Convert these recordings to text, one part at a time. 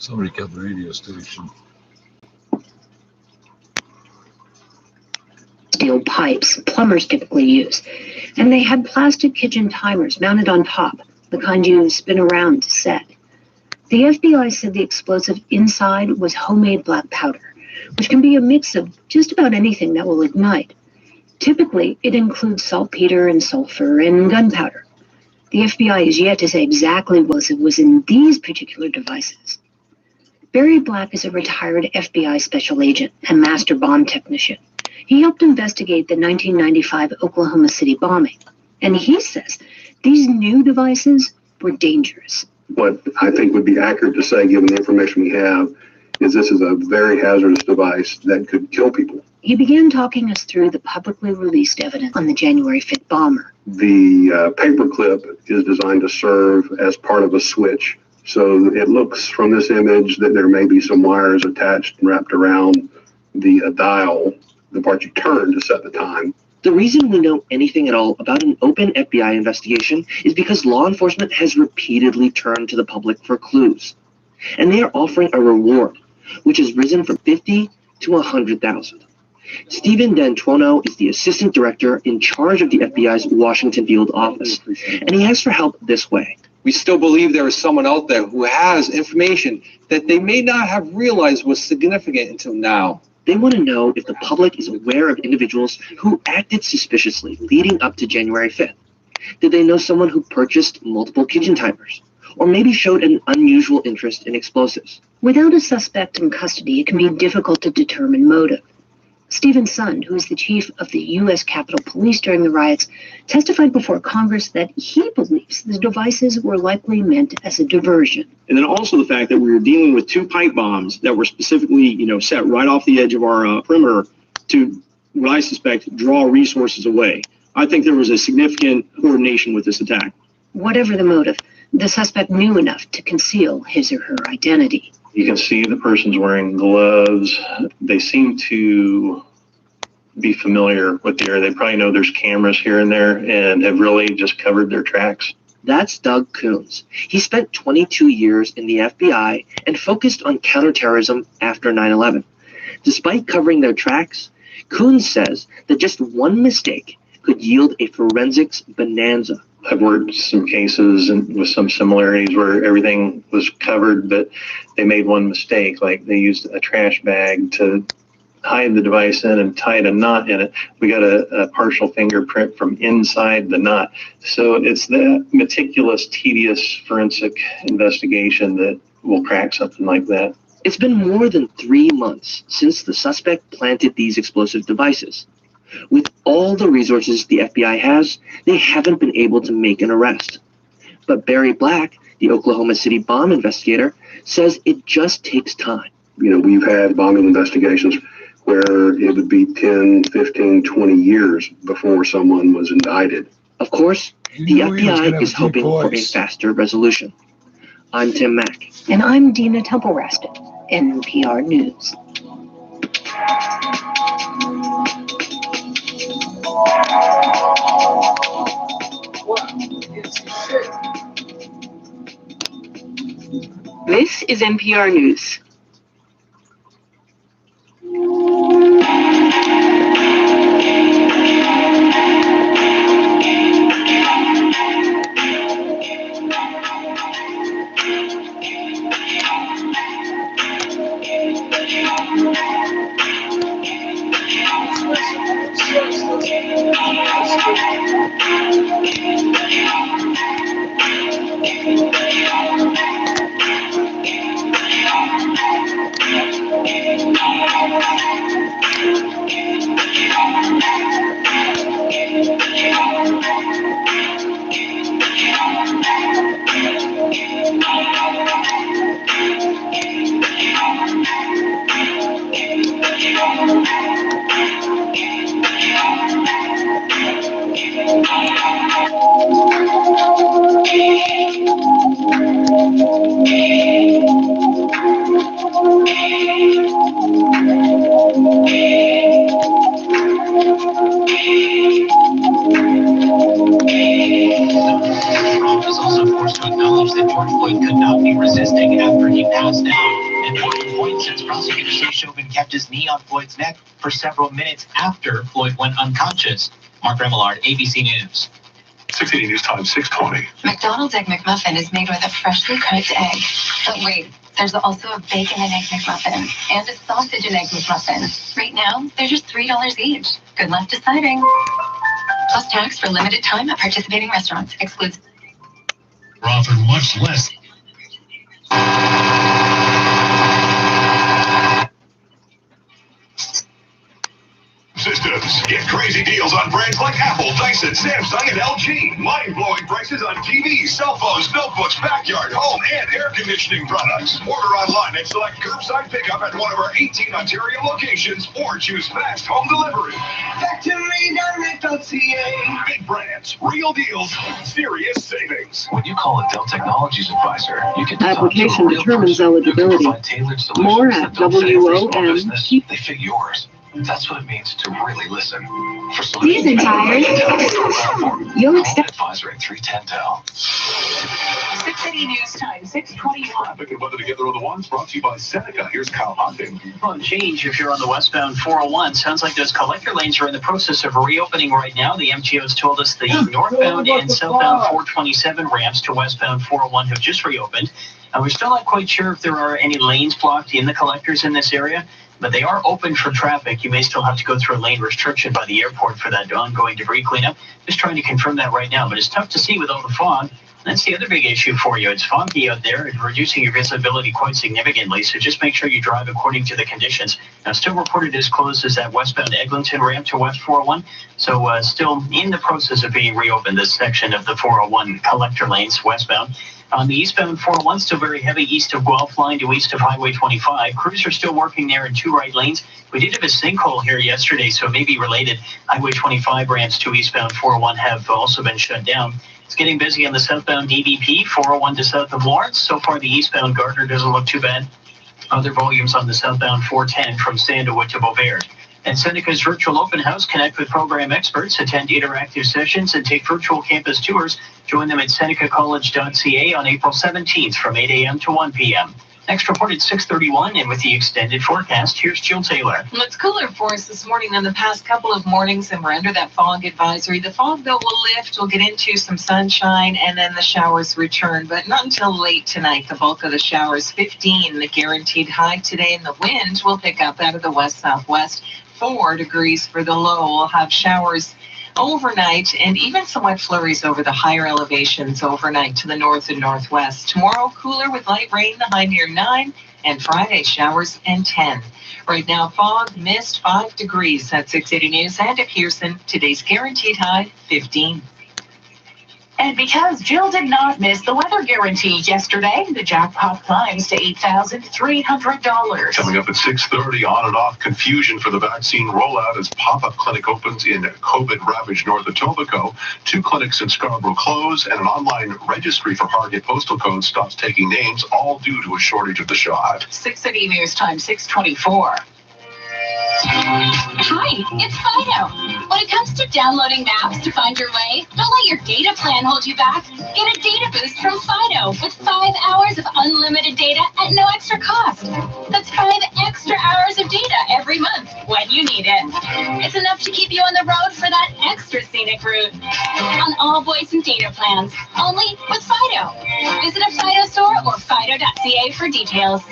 Somebody cut the radio station. Steel pipes plumbers typically use, and they had plastic kitchen timers mounted on top, the kind you spin around to set. The FBI said the explosive inside was homemade black powder, which can be a mix of just about anything that will ignite. Typically, it includes saltpeter and sulfur and gunpowder. The FBI is yet to say exactly what was in these particular devices. Barry Black is a retired FBI special agent and master bomb technician. He helped investigate the 1995 Oklahoma City bombing, and he says these new devices were dangerous. What I think would be accurate to say, given the information we have, is this is a very hazardous device that could kill people. He began talking us through the publicly released evidence on the January 5th bomber. The paperclip is designed to serve as part of a switch. So it looks from this image that there may be some wires attached and wrapped around the dial, the part you turn to set the time. The reason we know anything at all about an open FBI investigation is because law enforcement has repeatedly turned to the public for clues. And they are offering a reward, which has risen from 50 to 100,000. Stephen D'Antuono is the assistant director in charge of the FBI's Washington field office, and he asks for help this way. We still believe there is someone out there who has information that they may not have realized was significant until now. They want to know if the public is aware of individuals who acted suspiciously leading up to January 5th. Did they know someone who purchased multiple kitchen timers? Or maybe showed an unusual interest in explosives? Without a suspect in custody, it can be difficult to determine motive. Stephen Sund, who is the chief of the U.S. Capitol Police during the riots, testified before Congress that he believes the devices were likely meant as a diversion. And then also the fact that we were dealing with two pipe bombs that were specifically, set right off the edge of our perimeter to, what I suspect, draw resources away. I think there was a significant coordination with this attack. Whatever the motive, the suspect knew enough to conceal his or her identity. You can see the person's wearing gloves. They seem to be familiar with the area. They probably know there's cameras here and there and have really just covered their tracks. That's Doug Coons. He spent 22 years in the FBI and focused on counterterrorism after 9/11. Despite covering their tracks, Coons says that just one mistake could yield a forensics bonanza. I've worked some cases and with some similarities where everything was covered, but they made one mistake, like they used a trash bag to hide the device in and tied a knot in it. We got a partial fingerprint from inside the knot. So it's that meticulous, tedious forensic investigation that will crack something like that. It's been more than 3 months since the suspect planted these explosive devices. With all the resources the FBI has, they haven't been able to make an arrest. But Barry Black, the Oklahoma City bomb investigator, says it just takes time. We've had bombing investigations where it would be 10, 15, 20 years before someone was indicted. Of course, the FBI is hoping for a faster resolution. I'm Tim Mack. And I'm Dina Temple-Raston, NPR News. This is NPR News. alleged that George Floyd could not be resisting after he passed out. And Floyd says prosecutors say Chauvin kept his knee on Floyd's neck for several minutes after Floyd went unconscious. Mark Remillard, ABC News. 680 News Time, 6:20. McDonald's Egg McMuffin is made with a freshly cooked egg. But wait, there's also a bacon and egg McMuffin and a sausage and egg McMuffin. Right now, they're just $3 each. Good luck deciding. Plus tax for limited time at participating restaurants. Excludes. Offered much less. Systems. Get crazy deals on brands like Apple, Dyson, Samsung, and LG. Mind-blowing prices on TVs, cell phones, notebooks, backyard, home, and air conditioning products. Order online and select curbside pickup at one of our 18 Ontario locations or choose fast home delivery. FactoryDirect.ca. Big brands, real deals, serious savings. When you call a Dell Technologies advisor, you can application determines eligibility. More at WOM. They fit yours. That's what it means to really listen. For These are tired. You'll accept. Advisor at 310 Dell. 680 News Time, 6:21. Traffic and weather together on the ones brought to you by Seneca. Here's Kyle Hunting. On change if you're on the westbound 401. Sounds like those collector lanes are in the process of reopening right now. The MTO's told us the northbound and southbound 427 ramps to westbound 401 have just reopened. We're still not quite sure if there are any lanes blocked in the collectors in this area, but they are open for traffic. You may still have to go through a lane restriction by the airport for that ongoing debris cleanup. Just trying to confirm that right now, but it's tough to see with all the fog. That's the other big issue for you. It's foggy out there and reducing your visibility quite significantly, so just make sure you drive according to the conditions. Now, still reported as closed as that westbound Eglinton ramp to West 401, so still in the process of being reopened, this section of the 401 collector lanes westbound. On the eastbound 401, still very heavy east of Guelph line to east of Highway 25. Crews are still working there in two right lanes. We did have a sinkhole here yesterday, so it may be related. Highway 25 ramps to eastbound 401 have also been shut down. It's getting busy on the southbound DVP, 401 to south of Lawrence. So far, the eastbound Gardner doesn't look too bad. Other volumes on the southbound 410 from Sandalwood to Beauvert. And Seneca's virtual open house, connect with program experts, attend interactive sessions, and take virtual campus tours. Join them at senecacollege.ca on April 17th from 8 a.m. to 1 p.m. Next report at 6:31, and with the extended forecast, here's Jill Taylor. Well, it's cooler for us this morning than the past couple of mornings, and we're under that fog advisory. The fog, though, will lift. We'll get into some sunshine, and then the showers return, but not until late tonight. The bulk of the showers, 15, the guaranteed high today, and the wind will pick up out of the west-southwest. 4 degrees for the low. We'll have showers overnight and even some wet flurries over the higher elevations overnight to the north and northwest. Tomorrow, cooler with light rain, the high near 9, and Friday, showers and 10. Right now, fog, mist, 5 degrees at 680 News and at Pearson. Today's guaranteed high, 15. And because Jill did not miss the weather guarantee yesterday, the jackpot climbs to $8,300. Coming up at 6:30, on and off confusion for the vaccine rollout as pop-up clinic opens in COVID-ravaged North Etobicoke. 2 clinics in Scarborough close, and an online registry for hard-hit postal codes stops taking names, all due to a shortage of the shot. 680 News Time, 624. Hi, it's Fido. When it comes to downloading maps to find your way, don't let your data plan hold you back. Get a data boost from Fido with 5 hours of unlimited data at no extra cost. That's 5 extra hours of data every month when you need it. It's enough to keep you on the road for that extra scenic route. On all voice and data plans, only with Fido. Visit a Fido store or fido.ca for details.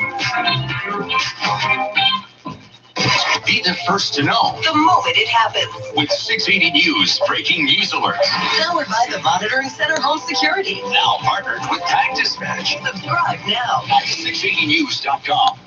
Be the first to know the moment it happens. with 680 News breaking news alerts. Powered by the Monitoring Center Home Security. Now partnered with Tag Dispatch. Subscribe now At 680news.com.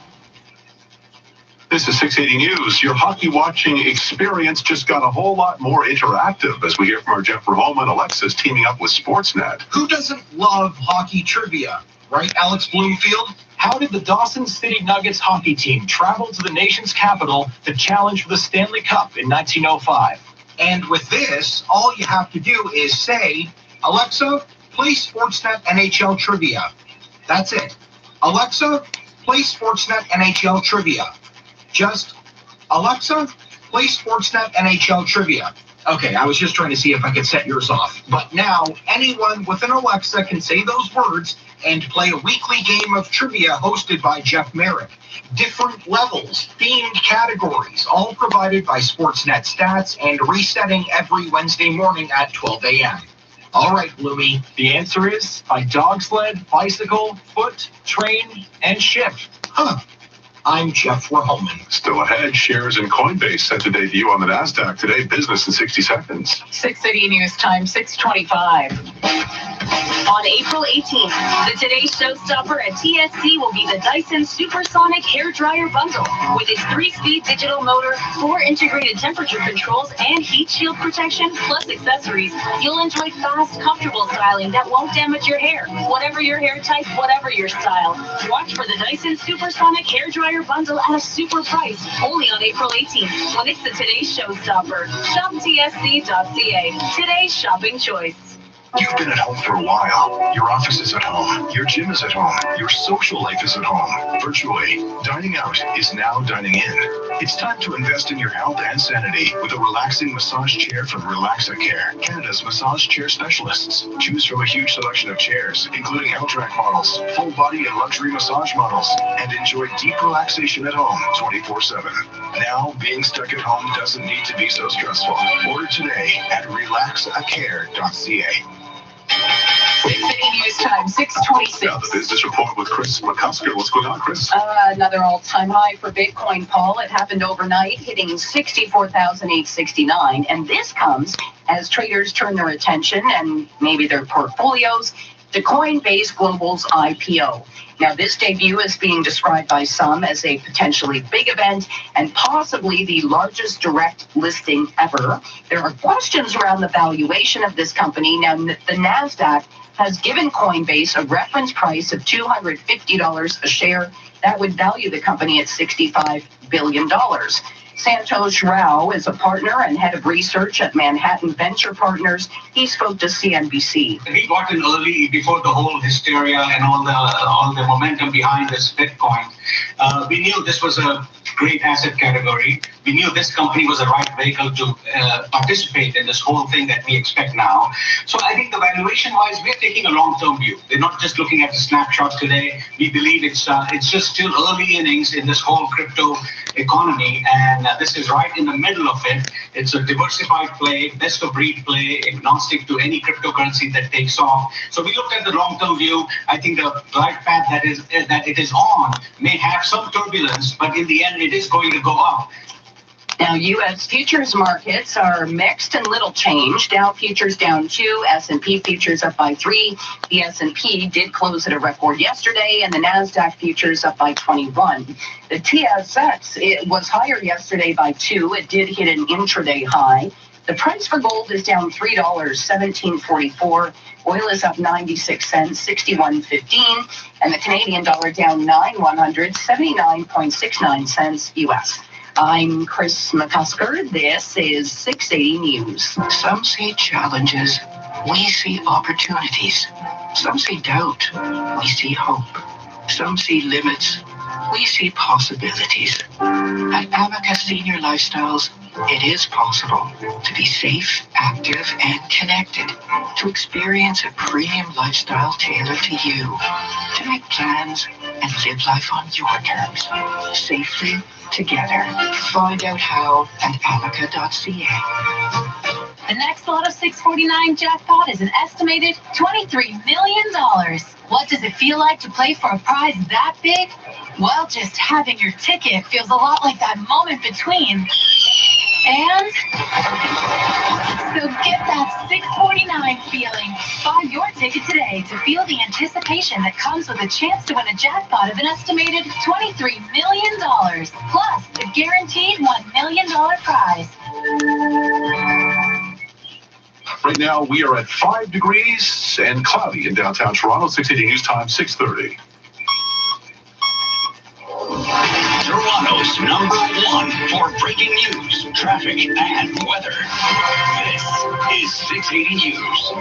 This is 680 News. Your hockey watching experience just got a whole lot more interactive as we hear from our Jeff Rahoma and Alexa's teaming up with Sportsnet. Who doesn't love hockey trivia? Right, Alex Bloomfield? How did the Dawson City Nuggets hockey team travel to the nation's capital to challenge for the Stanley Cup in 1905? And with this, all you have to do is say, Alexa, play Sportsnet NHL trivia. That's it. Alexa, play Sportsnet NHL trivia. Just, Alexa, play Sportsnet NHL trivia. Okay, I was just trying to see if I could set yours off. But now, anyone with an Alexa can say those words and play a weekly game of trivia hosted by Jeff Merrick. Different levels, themed categories, all provided by Sportsnet Stats and resetting every Wednesday morning at 12 a.m. All right, Bloomy, the answer is by dog sled, bicycle, foot, train, and ship. Huh. I'm Jeff Rehoman. Still ahead, shares in Coinbase set to debut on the NASDAQ today. Business in 60 seconds. 6 City News Time, 6:25. On April 18th, the Today Showstopper at TSC will be the Dyson Supersonic Hair Dryer Bundle. With its 3-speed digital motor, 4 integrated temperature controls, and heat shield protection, plus accessories, you'll enjoy fast, comfortable styling that won't damage your hair. Whatever your hair type, whatever your style. Watch for the Dyson Supersonic Hair Dryer Bundle at a super price, only on April 18th, when it's the Today Showstopper. Shop TSC.ca. Today's shopping choice. You've been at home for a while. Your office is at home. Your gym is at home. Your social life is at home. Virtually, dining out is now dining in. It's time to invest in your health and sanity with a relaxing massage chair from Relax-A-Care, Canada's massage chair specialists. Choose from a huge selection of chairs, including L-track models, full body and luxury massage models, and enjoy deep relaxation at home 24/7. Now, being stuck at home doesn't need to be so stressful. Order today at relaxacare.ca. 6 City News Time, 6:26. Now the business report with Chris McCusker. What's going on, Chris? Another all-time high for Bitcoin, Paul. It happened overnight, hitting 64,869. And this comes as traders turn their attention and maybe their portfolios to Coinbase Global's IPO. Now, this debut is being described by some as a potentially big event and possibly the largest direct listing ever. There are questions around the valuation of this company. Now, the NASDAQ has given Coinbase a reference price of $250 a share. That would value the company at $65 billion. Santosh Rao is a partner and head of research at Manhattan Venture Partners. He spoke to CNBC. We got in early before the whole hysteria and all the momentum behind this Bitcoin. We knew this was a great asset category. We knew this company was the right vehicle to participate in this whole thing that we expect now. So I think the valuation-wise, we're taking a long-term view. We're not just looking at the snapshot today. We believe it's just still early innings in this whole crypto economy, and this is right in the middle of it. It's a diversified play, best-of-breed play, agnostic to any cryptocurrency that takes off. So we looked at the long-term view. I think the glide path that it is on may have some turbulence, but in the end, it is going to go up. Now, U.S. futures markets are mixed and little change. Dow futures down 2, S&P futures up by 3. The S&P did close at a record yesterday, and the NASDAQ futures up by 21. The TSX, it was higher yesterday by 2. It did hit an intraday high. The price for gold is down $3, $17.44. Oil is up 96 cents, 61.15. And the Canadian dollar down 9/100, 79.69 cents U.S. I'm Chris McCusker. This is 680 News. Some see challenges. We see opportunities. Some see doubt. We see hope. Some see limits. We see possibilities. At Amica Senior Lifestyles, it is possible to be safe, active, and connected, to experience a premium lifestyle tailored to you, to make plans and live life on your terms, safely together. Find out how at amica.ca. The next lot of 649 jackpot is an estimated $23 million. What does it feel like to play for a prize that big? Well, just having your ticket feels a lot like that moment between. And so get that 649 feeling. Buy your ticket today to feel the anticipation that comes with a chance to win a jackpot of an estimated $23 million. Plus, the guaranteed $1 million prize. Right now, we are at 5 degrees and cloudy in downtown Toronto. 680 News Time, 6:30. Toronto's #1 for breaking news, traffic, and weather. This is 680 News.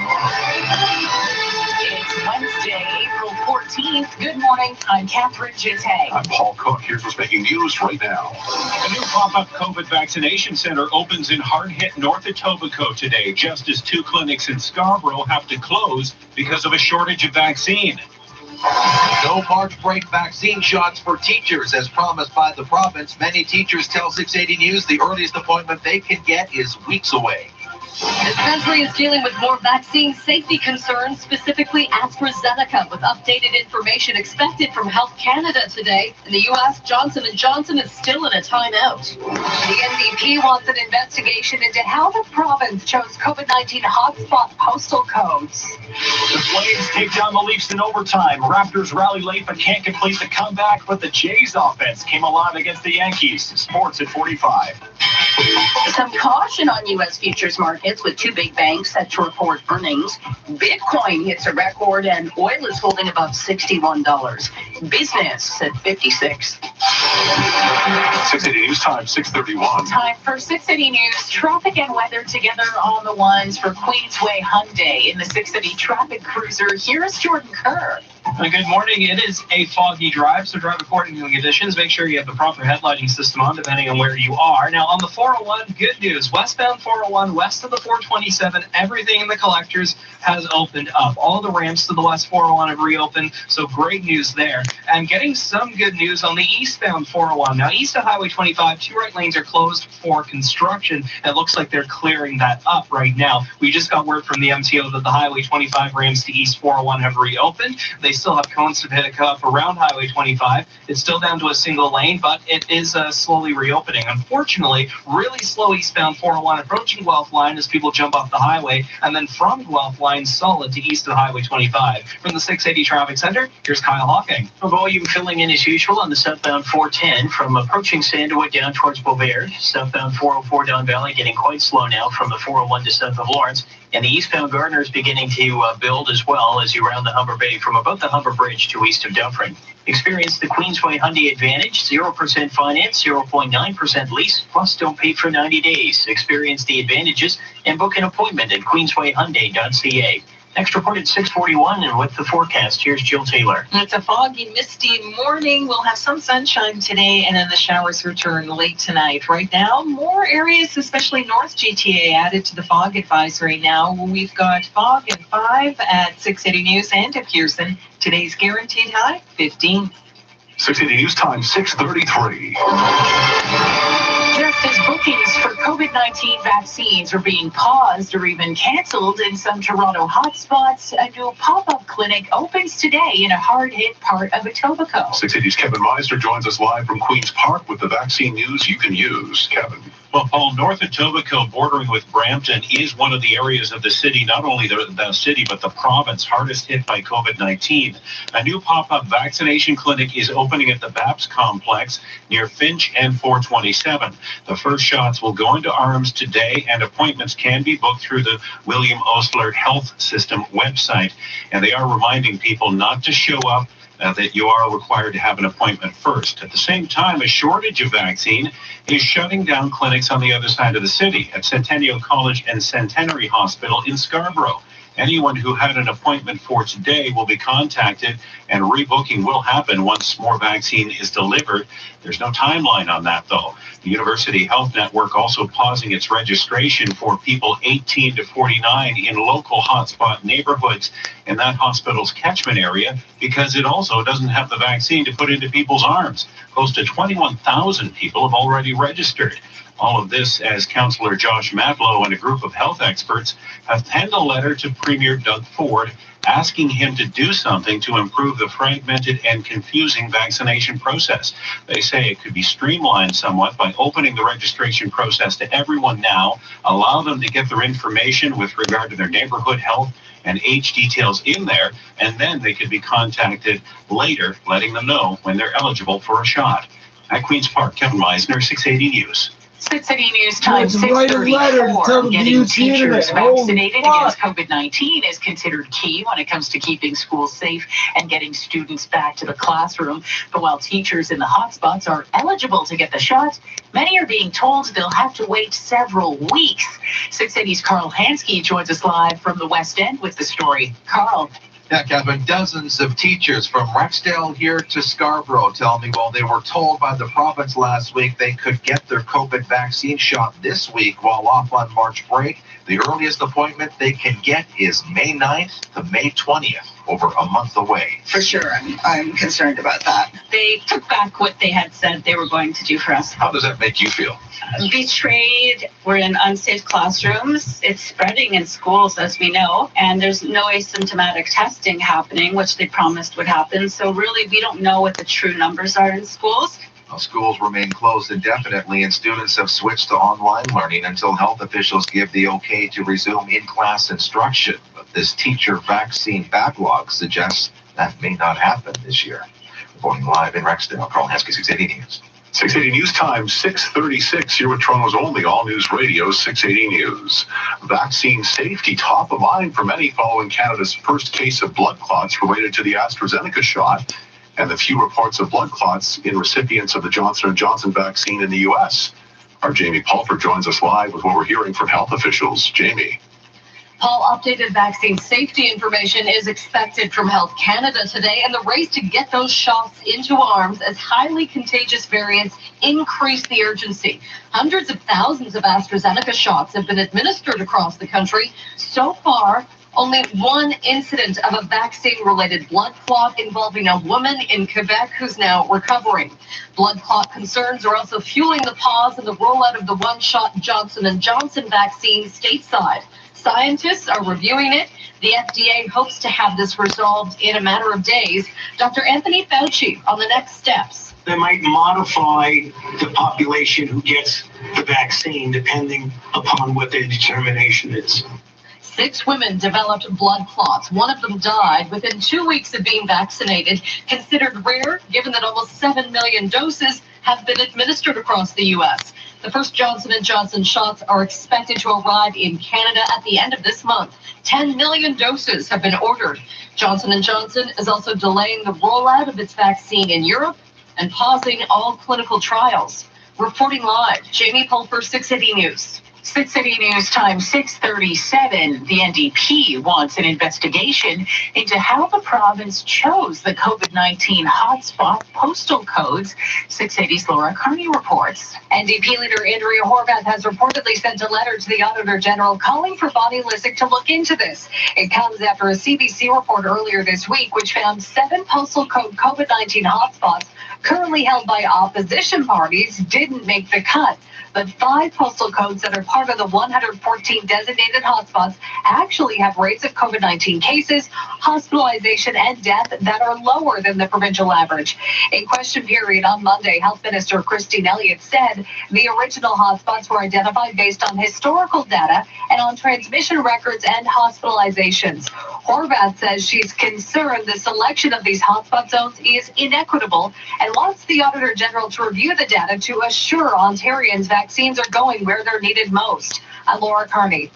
It's Wednesday, April 14th. Good morning. I'm Catherine Jitay. I'm Paul Cook. Here's what's making news right now. A new pop-up COVID vaccination center opens in hard-hit North Etobicoke today, just as 2 clinics in Scarborough have to close because of a shortage of vaccine. No March break vaccine shots for teachers as promised by the province. Many teachers tell 680 News the earliest appointment they can get is weeks away. This country is dealing with more vaccine safety concerns, specifically AstraZeneca, with updated information expected from Health Canada today. In the U.S., Johnson & Johnson is still in a timeout. The NDP wants an investigation into how the province chose COVID-19 hotspot postal codes. The Flames take down the Leafs in overtime. Raptors rally late but can't complete the comeback, but the Jays offense came alive against the Yankees. Sports at 45. Some caution on U.S. futures markets with two big banks set to report earnings. Bitcoin hits a record and oil is holding above $61. Business at 56. 680 News Time, 6:31. Time for 680 News. Traffic and weather together on the ones for Queensway Hyundai in the 680 Traffic Cruiser. Here's Jordan Kerr. Good morning. It is a foggy drive, so drive according to the conditions. Make sure you have the proper headlighting system on, depending on where you are. Now, on the 401, good news. Westbound 401, west of the 427, everything in the collectors has opened up. All the ramps to the west 401 have reopened, so great news there. And getting some good news on the eastbound 401. Now, east of Highway 25, two right lanes are closed for construction. It looks like they're clearing that up right now. We just got word from the MTO that the Highway 25 ramps to east 401 have reopened. They still have cones to pick up around Highway 25. It's still down to a single lane, but it is slowly reopening. Unfortunately, really slow eastbound 401 approaching Guelph Line as people jump off the highway, and then from Guelph Line solid to east of Highway 25. From the 680 Traffic Center, here's Kyle Hawking. Volume filling in as usual on the southbound 410 from approaching Sandwood down towards Beauvais. Southbound 404 down Valley getting quite slow now from the 401 to south of Lawrence. And the eastbound Gardner is beginning to build as well as you round the Humber Bay from about the Humber Bridge to east of Dufferin. Experience the Queensway Hyundai Advantage, 0% finance, 0.9% lease, plus don't pay for 90 days. Experience the advantages and book an appointment at queenswayhyundai.ca. Next report at 6:41, and with the forecast, here's Jill Taylor. It's a foggy, misty morning. We'll have some sunshine today, and then the showers return late tonight. Right now, more areas, especially North GTA, added to the fog advisory now. We've got fog at 5 at 680 News and at Pearson. Today's guaranteed high, 15. 680 News Time, 6:33. Just as bookings for COVID-19 vaccines are being paused or even canceled in some Toronto hotspots, a new pop-up clinic opens today in a hard-hit part of Etobicoke. 680's Kevin Meisner joins us live from Queen's Park with the vaccine news you can use. Kevin. Well, Paul, North Etobicoke, bordering with Brampton, is one of the areas of the city, not only the city, but the province hardest hit by COVID-19. A new pop-up vaccination clinic is opening at the BAPS complex near Finch and 427. The first shots will go into arms today, and appointments can be booked through the William Osler Health System website. And they are reminding people not to show up, that you are required to have an appointment first. At the same time, a shortage of vaccine is shutting down clinics on the other side of the city at Centennial College and Centenary Hospital in Scarborough. Anyone who had an appointment for today will be contacted, and rebooking will happen once more vaccine is delivered. There's no timeline on that, though. The University Health Network also pausing its registration for people 18 to 49 in local hotspot neighborhoods in that hospital's catchment area because it also doesn't have the vaccine to put into people's arms. Close to 21,000 people have already registered. All of this as Councillor Josh Matlow and a group of health experts have penned a letter to Premier Doug Ford asking him to do something to improve the fragmented and confusing vaccination process. They say it could be streamlined somewhat by opening the registration process to everyone now, allow them to get their information with regard to their neighborhood health and age details in there, and then they could be contacted later, letting them know when they're eligible for a shot. At Queen's Park, Kevin Meisner, 680 News. 680 News Time, 6:34. Getting teachers vaccinated against COVID-19 is considered key when it comes to keeping schools safe and getting students back to the classroom. But while teachers in the hotspots are eligible to get the shot, many are being told they'll have to wait several weeks. 680's Carl Hansky joins us live from the West End with the story. Carl. Yeah, Kevin, dozens of teachers from Rexdale here to Scarborough tell me while they were told by the province last week they could get their COVID vaccine shot this week while off on March break, The earliest appointment they can get is May 9th to May 20th, over a month away. For sure, I'm concerned about that. They took back what they had said they were going to do for us. How does that make you feel? Betrayed. We're in unsafe classrooms. It's spreading in schools, as we know, and there's no asymptomatic testing happening, which they promised would happen. So really, we don't know what the true numbers are in schools. Well, schools remain closed indefinitely, and students have switched to online learning until health officials give the okay to resume in-class instruction. But this teacher vaccine backlog suggests that may not happen this year. Reporting live in Rexdale, Carl Heskey, 680 News. 680 News Time, 6:36 here with Toronto's only all-news radio, 680 News. Vaccine safety top of mind for many following Canada's first case of blood clots related to the AstraZeneca shot and the few reports of blood clots in recipients of the Johnson & Johnson vaccine in the U.S. Our Jamie Pulfer joins us live with what we're hearing from health officials. Jamie. Paul, updated vaccine safety information is expected from Health Canada today, and the race to get those shots into arms as highly contagious variants increase the urgency. Hundreds of thousands of AstraZeneca shots have been administered across the country. So far, only one incident of a vaccine-related blood clot involving a woman in Quebec who's now recovering. Blood clot concerns are also fueling the pause in the rollout of the one-shot Johnson & Johnson vaccine stateside. Scientists are reviewing it. The FDA hopes to have this resolved in a matter of days. Dr. Anthony Fauci on the next steps. They might modify the population who gets the vaccine depending upon what their determination is. 6 women developed blood clots. One of them died within 2 weeks of being vaccinated, considered rare given that almost 7 million doses have been administered across the U.S. The first Johnson & Johnson shots are expected to arrive in Canada at the end of this month. 10 million doses have been ordered. Johnson & Johnson is also delaying the rollout of its vaccine in Europe and pausing all clinical trials. Reporting live, Jamie Pulfer, 680 News. 680 News Time, 6:37. The NDP wants an investigation into how the province chose the COVID-19 hotspot postal codes. 680's Laura Carney reports. NDP leader Andrea Horwath has reportedly sent a letter to the Auditor General calling for Bonnie Lysyk to look into this. It comes after a CBC report earlier this week, which found 7 postal code COVID-19 hotspots currently held by opposition parties didn't make the cut. But 5 postal codes that are part of the 114 designated hotspots actually have rates of COVID-19 cases, hospitalization, and death that are lower than the provincial average. In question period on Monday, Health Minister Christine Elliott said the original hotspots were identified based on historical data and on transmission records and hospitalizations. Horwath says she's concerned the selection of these hotspot zones is inequitable and wants the Auditor General to review the data to assure Ontarians vaccines are going where they're needed most. I'm Laura Carney.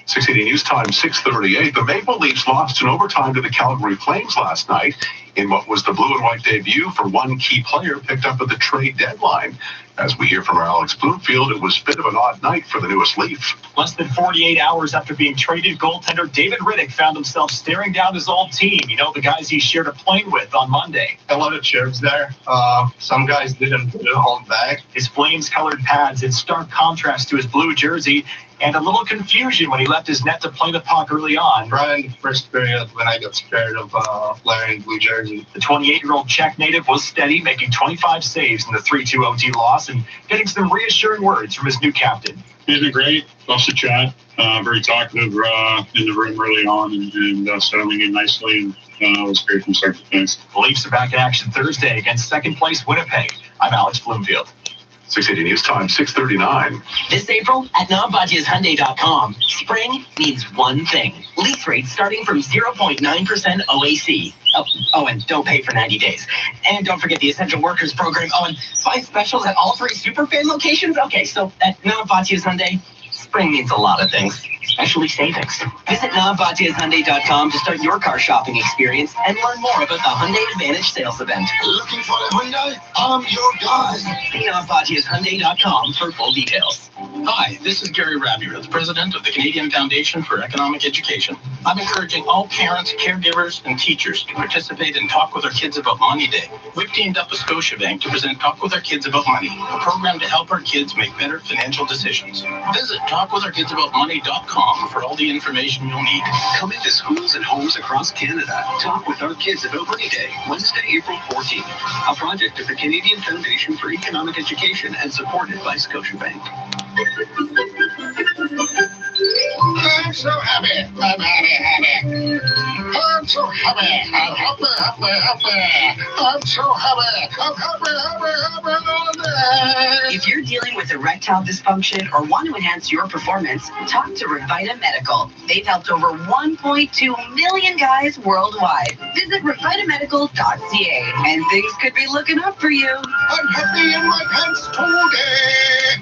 680 News Time, 6:38. The Maple Leafs lost in overtime to the Calgary Flames last night in what was the blue and white debut for one key player picked up at the trade deadline. As we hear from our Alex Bloomfield, it was a bit of an odd night for the newest Leaf. Less than 48 hours after being traded, goaltender David Riddick found himself staring down his old team. You know, the guys he shared a plane with on Monday. A lot of chirps there. Some guys didn't hold back. His Flames-colored pads in stark contrast to his blue jersey, and a little confusion when he left his net to play the puck early on. Right in the first period when I got scared of wearing blue jersey. The 28-year-old Czech native was steady, making 25 saves in the 3-2 OT loss and getting some reassuring words from his new captain. He's been great. Loves to chat. Very talkative in the room early on and settling in nicely. And it was great from start to finish. The Leafs are back in action Thursday against second-place Winnipeg. I'm Alex Bloomfield. 680 News Time, 6:39. This April at nonbudgetshyundai.com, spring means one thing. Lease rates starting from 0.9% OAC. Oh, and don't pay for 90 days. And don't forget the Essential Workers Program. Oh, and 5 specials at all 3 Superfan locations. Okay, so at non-Batias Hyundai, spring means a lot of things, especially savings. Visit nonbatiashyundai.com to start your car shopping experience and learn more about the Hyundai Advantage sales event. Looking for a Hyundai? I'm your guy. See nonbatiashyundai.com for full details. Hi, this is Gary Rabier, president of the Canadian Foundation for Economic Education. I'm encouraging all parents, caregivers, and teachers to participate in Talk with Our Kids About Money Day. We've teamed up with Scotiabank to present Talk with Our Kids About Money, a program to help our kids make better financial decisions. Visit talkwithOurKidsAboutMoney.com for all the information you'll need. Come into schools and homes across Canada. Talk with Our Kids About Money Day, Wednesday, April 14th. A project of the Canadian Foundation for Economic Education and supported by Scotiabank. I'm so happy. I'm happy. I'm so happy. I'm happy. I'm so happy. I'm happy. If you're dealing with erectile dysfunction or want to enhance your performance, talk to Revita Medical. They've helped over 1.2 million guys worldwide. Visit revitamedical.ca and things could be looking up for you. I'm happy in my pants today.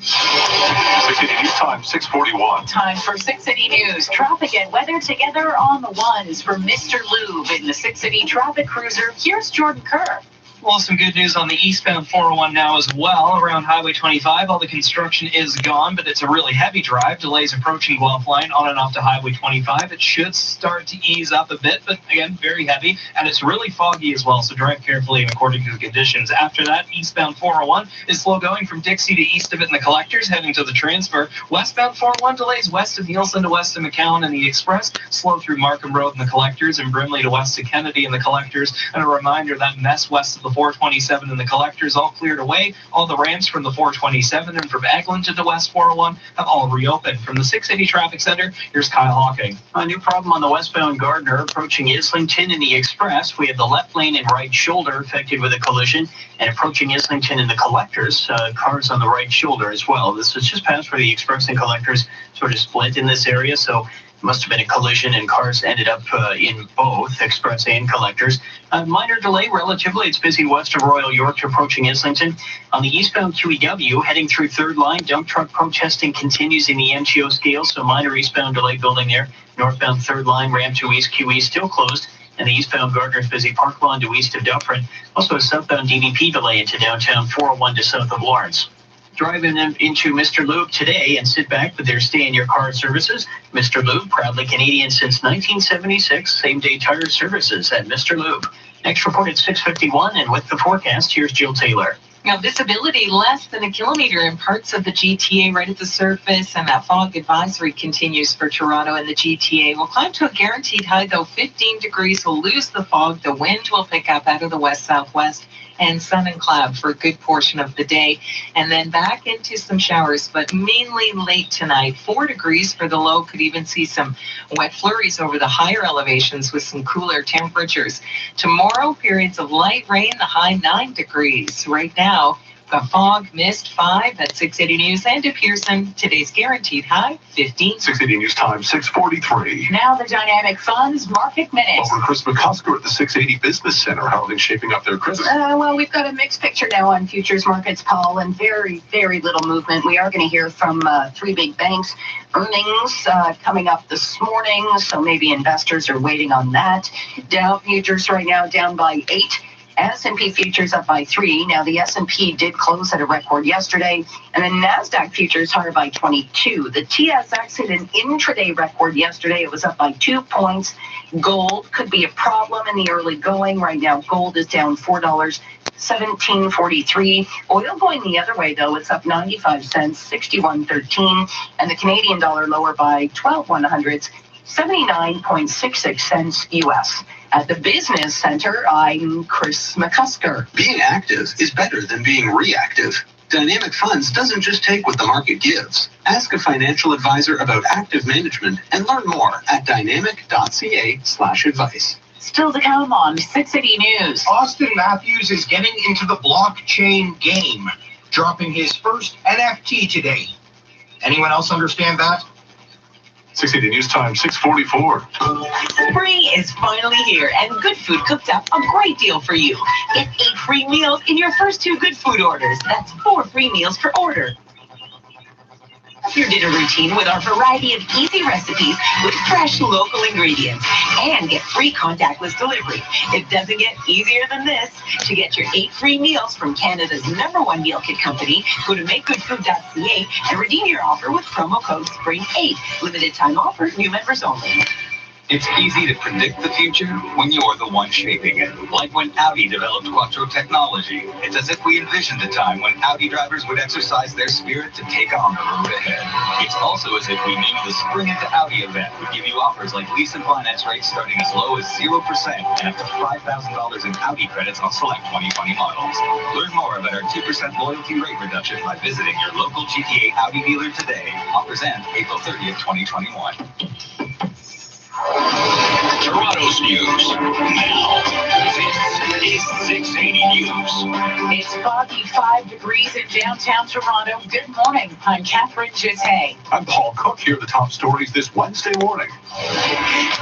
680 News Time, 641. Time for 680 News. Traffic and weather together on the ones for Mr. Lube in the 680 Traffic Cruiser. Here's Jordan Kerr. Well, some good news on the eastbound 401 now as well. Around Highway 25, all the construction is gone, but it's a really heavy drive. Delays approaching Guelph Line on and off to Highway 25. It should start to ease up a bit, but again, very heavy, and it's really foggy as well, so drive carefully and according to the conditions. After that, eastbound 401 is slow going from Dixie to east of it in the collectors, heading to the transfer. Westbound 401 delays west of Nielsen to west of McCowan and the Express, slow through Markham Road in the collectors, and Brimley to west of Kennedy in the collectors. And a reminder that mess west of the 427 in the collectors all cleared away. All the ramps from the 427 and from Eglinton to the West 401 have all reopened. From the 680 Traffic Center, here's Kyle Hawking. A new problem on the westbound Gardner approaching Islington in the Express. We have the left lane and right shoulder affected with a collision, and approaching Islington in the collectors, cars on the right shoulder as well. This is just past where the Express and collectors sort of split in this area, so must have been a collision and cars ended up in both Express and collectors. A minor delay relatively. It's busy west of Royal York to approaching Islington. On the eastbound QEW, heading through third line, dump truck protesting continues in the MTO scale, so minor eastbound delay building there. Northbound third line, ramp to East QE still closed. And the eastbound Gardner's busy Park Lawn to east of Dufferin. Also a southbound DVP delay into downtown 401 to south of Lawrence. Driving them into Mr. Lube today and sit back with their stay in your car services. Mr. Lube, proudly Canadian since 1976, same-day tire services at Mr. Lube. Next report at 6:51, and with the forecast, here's Jill Taylor. Now, visibility less than a kilometer in parts of the GTA right at the surface, and that fog advisory continues for Toronto and the GTA. We'll climb to a guaranteed high, though, 15 degrees. We'll lose the fog. The wind will pick up out of the west-southwest, and sun and cloud for a good portion of the day. And then back into some showers, but mainly late tonight. 4 degrees for the low. Could even see some wet flurries over the higher elevations with some cooler temperatures. Tomorrow, periods of light rain, the high 9 degrees. Right now, got fog, mist, 5 at 680 News, and at Pearson, today's guaranteed high, 15. 680 News Time, 6:43. Now the Dynamic Funds Market Minute. Over Chris McCusker at the 680 Business Center. How are things shaping up there, Chris? Well, we've got a mixed picture now on futures markets, Paul, and very, very little movement. We are going to hear from 3 big banks. Earnings coming up this morning, so maybe investors are waiting on that. Dow futures right now down by 8. S&P futures up by 3. Now, the S&P did close at a record yesterday, and the NASDAQ futures higher by 22. The TSX hit an intraday record yesterday. It was up by 2 points. Gold could be a problem in the early going. Right now, gold is down $4, $17.43. Oil going the other way, though. It's up 95 cents, $61.13. And the Canadian dollar lower by 12/100ths, 79.66 cents U.S. At the Business Center, I'm Chris McCusker. Being active is better than being reactive. Dynamic Funds doesn't just take what the market gives. Ask a financial advisor about active management and learn more at dynamic.ca/advice. Still to come on 680 News. Austin Matthews is getting into the blockchain game, dropping his first NFT today. Anyone else understand that? 680 News Time, 6:44. Spring is finally here, and Good Food cooked up a great deal for you. Get 8 free meals in your first 2 Good Food orders. That's 4 free meals per order. Your dinner routine with our variety of easy recipes with fresh local ingredients, and get free contactless delivery. It doesn't get easier than this. To get your 8 free meals from Canada's #1 meal kit company, go to makegoodfood.ca and redeem your offer with promo code SPRING8. Limited time offer, new members only. It's easy to predict the future when you're the one shaping it. Like when Audi developed Quattro technology. It's as if we envisioned a time when Audi drivers would exercise their spirit to take on the road ahead. It's also as if we knew the Spring into Audi event would give you offers like lease and finance rates starting as low as 0% and up to $5,000 in Audi credits on select 2020 models. Learn more about our 2% loyalty rate reduction by visiting your local GTA Audi dealer today. Offers end April 30th, 2021. Toronto's news now. This is 680 News. It's foggy 5 degrees in downtown Toronto. Good morning. I'm Catherine Gishay. I'm Paul Cook. Here are the top stories this Wednesday morning.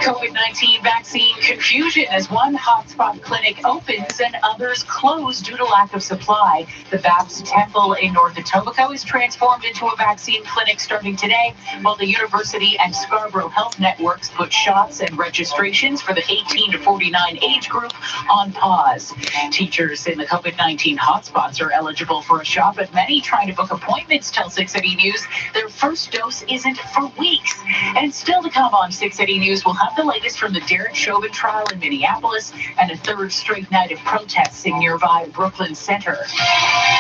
COVID-19 vaccine confusion as one hotspot clinic opens and others close due to lack of supply. The Baptist Temple in North Etobicoke is transformed into a vaccine clinic starting today, while the University and Scarborough Health Networks put shots and registrations for the 18 to 49 age group on pause. Teachers in the COVID-19 hotspots are eligible for a shot, but many trying to book appointments tell 680 News their first dose isn't for weeks. And still to come on 680 News, we'll have the latest from the Derek Chauvin trial in Minneapolis and a third straight night of protests in nearby Brooklyn Center.